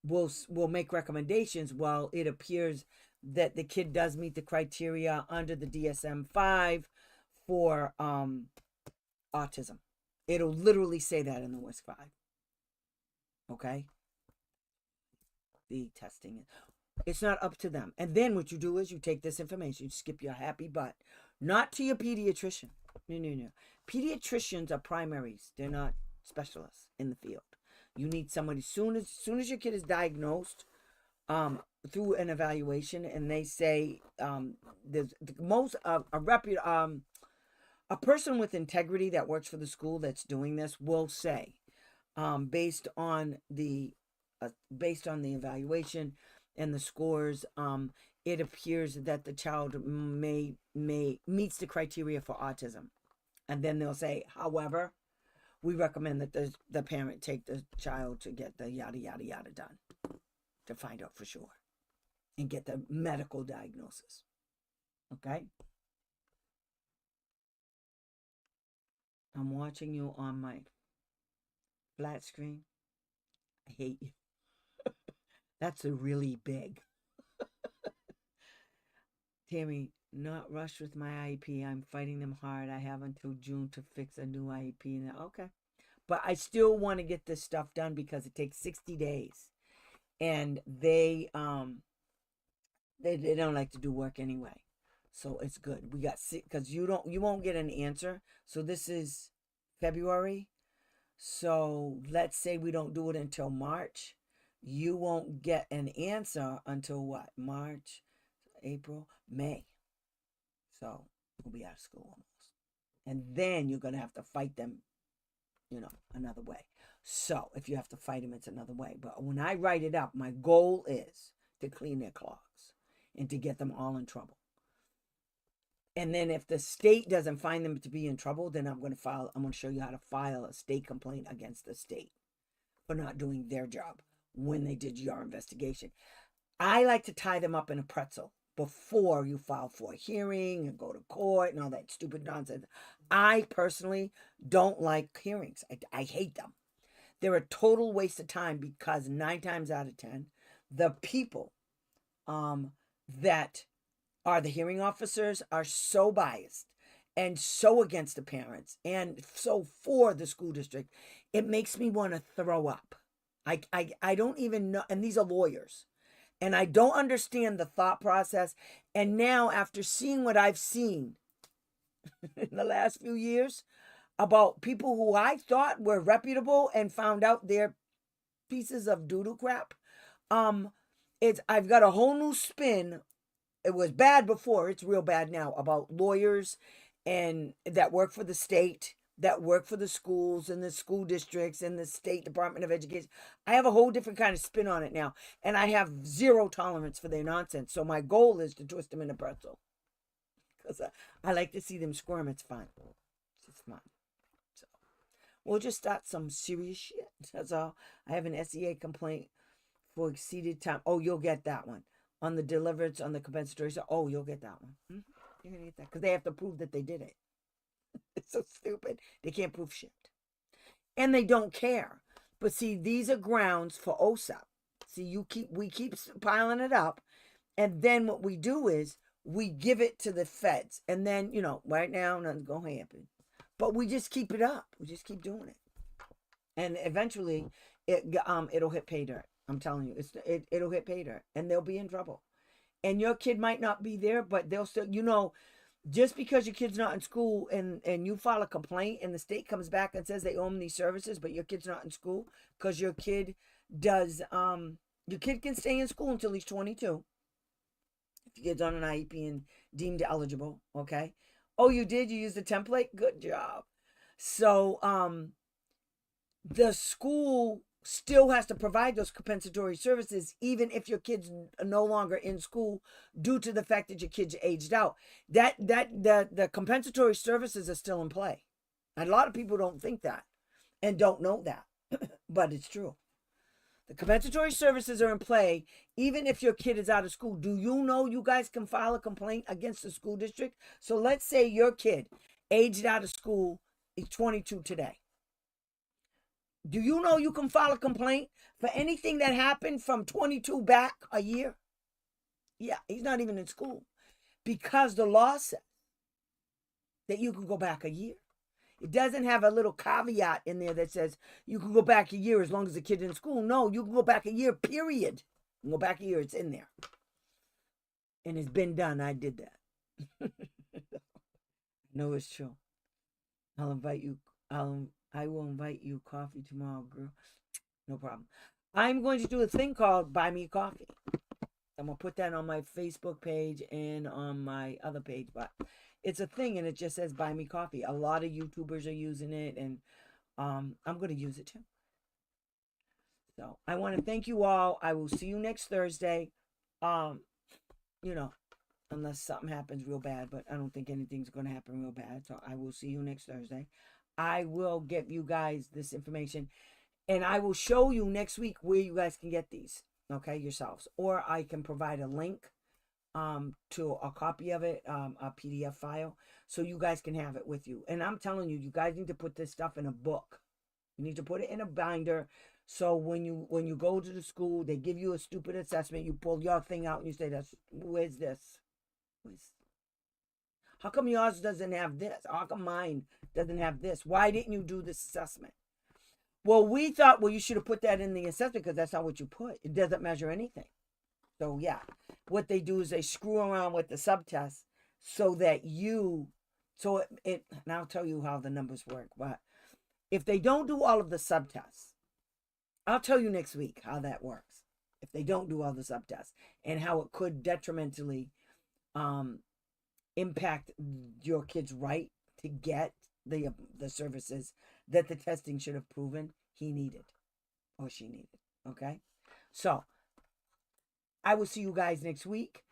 will make recommendations. Well, it appears that the kid does meet the criteria under the DSM-5 for autism. It'll literally say that in the WISC-V. Okay? The testing. It's not up to them. And then what you do is you take this information, you skip your happy butt, not to your pediatrician. No. Pediatricians are primaries. They're not specialists in the field. You need somebody soon as your kid is diagnosed through an evaluation, and they say there's the most a person with integrity that works for the school that's doing this will say, based on the evaluation and the scores, it appears that the child may meets the criteria for autism. And then they'll say, however, we recommend that the parent take the child to get the yada yada yada done to find out for sure and get the medical diagnosis. Okay? I'm watching you on my flat screen. I hate you. That's a really big. Tammy, not rushed with my IEP. I'm fighting them hard. I have until June to fix a new IEP. Okay. But I still want to get this stuff done because it takes 60 days. And they don't like to do work anyway. So it's good. We got, because you won't get an answer. So this is February. So let's say we don't do it until March. You won't get an answer until what? March, April, May. So we'll be out of school almost. And then you're going to have to fight them, another way. So if you have to fight them, it's another way. But when I write it up, my goal is to clean their clogs and to get them all in trouble. And then if the state doesn't find them to be in trouble, then I'm going to show you how to file a state complaint against the state for not doing their job when they did your investigation. I like to tie them up in a pretzel before you file for a hearing and go to court and all that stupid nonsense. I personally don't like hearings. I hate them. They're a total waste of time because 9 times out of 10, the people that are the hearing officers are so biased and so against the parents and so for the school district, it makes me want to throw up. I don't even know, and these are lawyers, and I don't understand the thought process. And now, after seeing what I've seen in the last few years about people who I thought were reputable and found out they're pieces of doo-doo crap, I've got a whole new spin. It was bad before, it's real bad now, about lawyers and that work for the state, that work for the schools and the school districts and the state Department of Education. I have a whole different kind of spin on it now, and I have zero tolerance for their nonsense. So my goal is to twist them in a pretzel, because I like to see them squirm. It's fun. It's fun. So we'll just start some serious shit. That's all. I have an SEA complaint for exceeded time. Oh, you'll get that one. On the deliverance, on the compensatory. So, oh, you'll get that one. You're going to get that. Because they have to prove that they did it. It's so stupid. They can't prove shit. And they don't care. But see, these are grounds for OSAP. See, we keep piling it up. And then what we do is we give it to the feds. And then, right now, nothing's going to happen. But we just keep it up. We just keep doing it. And eventually, it'll hit pay dirt. I'm telling you, it'll hit pay dirt, and they'll be in trouble. And your kid might not be there, but they'll still, just because your kid's not in school and you file a complaint and the state comes back and says they owe them these services, but your kid's not in school because your kid your kid can stay in school until he's 22. If your kid's on an IEP and deemed eligible, okay? Oh, you did? You used the template? Good job. So, the school still has to provide those compensatory services even if your kid's no longer in school due to the fact that your kid's aged out. The compensatory services are still in play. A lot of people don't think that and don't know that, but it's true. The compensatory services are in play even if your kid is out of school. Do you know you guys can file a complaint against the school district? So let's say your kid aged out of school is 22 today. Do you know you can file a complaint for anything that happened from 22 back a year? Yeah, he's not even in school. Because the law says that you can go back a year. It doesn't have a little caveat in there that says you can go back a year as long as the kid's in school. No, you can go back a year, period. You can go back a year, it's in there. And it's been done. I did that. No, it's true. I will invite you coffee tomorrow, girl. No problem. I'm going to do a thing called Buy Me Coffee. I'm going to put that on my Facebook page and on my other page. But it's a thing, and it just says Buy Me Coffee. A lot of YouTubers are using it, and I'm going to use it too. So I want to thank you all. I will see you next Thursday. Unless something happens real bad, but I don't think anything's going to happen real bad. So I will see you next Thursday. I will give you guys this information, and I will show you next week where you guys can get these, okay, yourselves. Or I can provide a link to a copy of it, a PDF file, so you guys can have it with you. And I'm telling you, you guys need to put this stuff in a book. You need to put it in a binder, so when you go to the school, they give you a stupid assessment, you pull your thing out and you say, where's this? How come yours doesn't have this? How come mine doesn't have this? Why didn't you do this assessment? Well, we thought, you should have put that in the assessment because that's not what you put. It doesn't measure anything. So, yeah, what they do is they screw around with the subtest so that and I'll tell you how the numbers work. But if they don't do all of the subtests, I'll tell you next week how that works. If they don't do all the subtests and how it could detrimentally impact your kid's right to get the services that the testing should have proven he needed or she needed. Okay? So I will see you guys next week.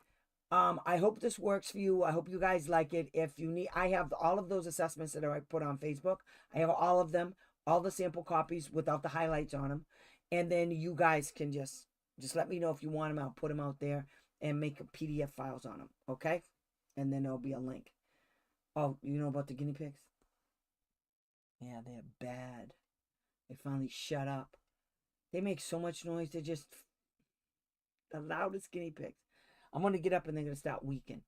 I hope this works for you. I hope you guys like it. If you need, I have all of those assessments that I put on Facebook. I have all of them, all the sample copies without the highlights on them. And then you guys can just let me know if you want them. I'll put them out there and make PDF files on them. Okay? And then there'll be a link. Oh, you know about the guinea pigs? Yeah, they're bad. They finally shut up. They make so much noise. They're just the loudest guinea pigs. I'm going to get up and they're going to start weaking.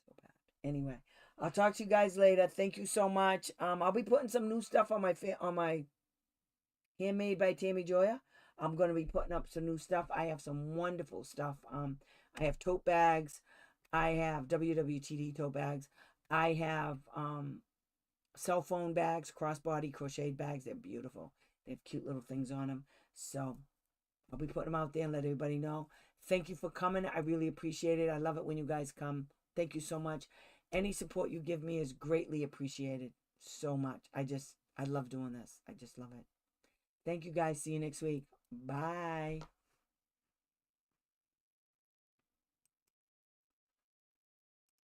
So bad. Anyway, I'll talk to you guys later. Thank you so much. I'll be putting some new stuff on my Handmade by Tammy Joya. I'm going to be putting up some new stuff. I have some wonderful stuff. I have tote bags. I have WWTD tote bags. I have cell phone bags, crossbody crocheted bags. They're beautiful. They have cute little things on them. So I'll be putting them out there and let everybody know. Thank you for coming. I really appreciate it. I love it when you guys come. Thank you so much. Any support you give me is greatly appreciated. So much. I love doing this. I just love it. Thank you guys. See you next week. Bye.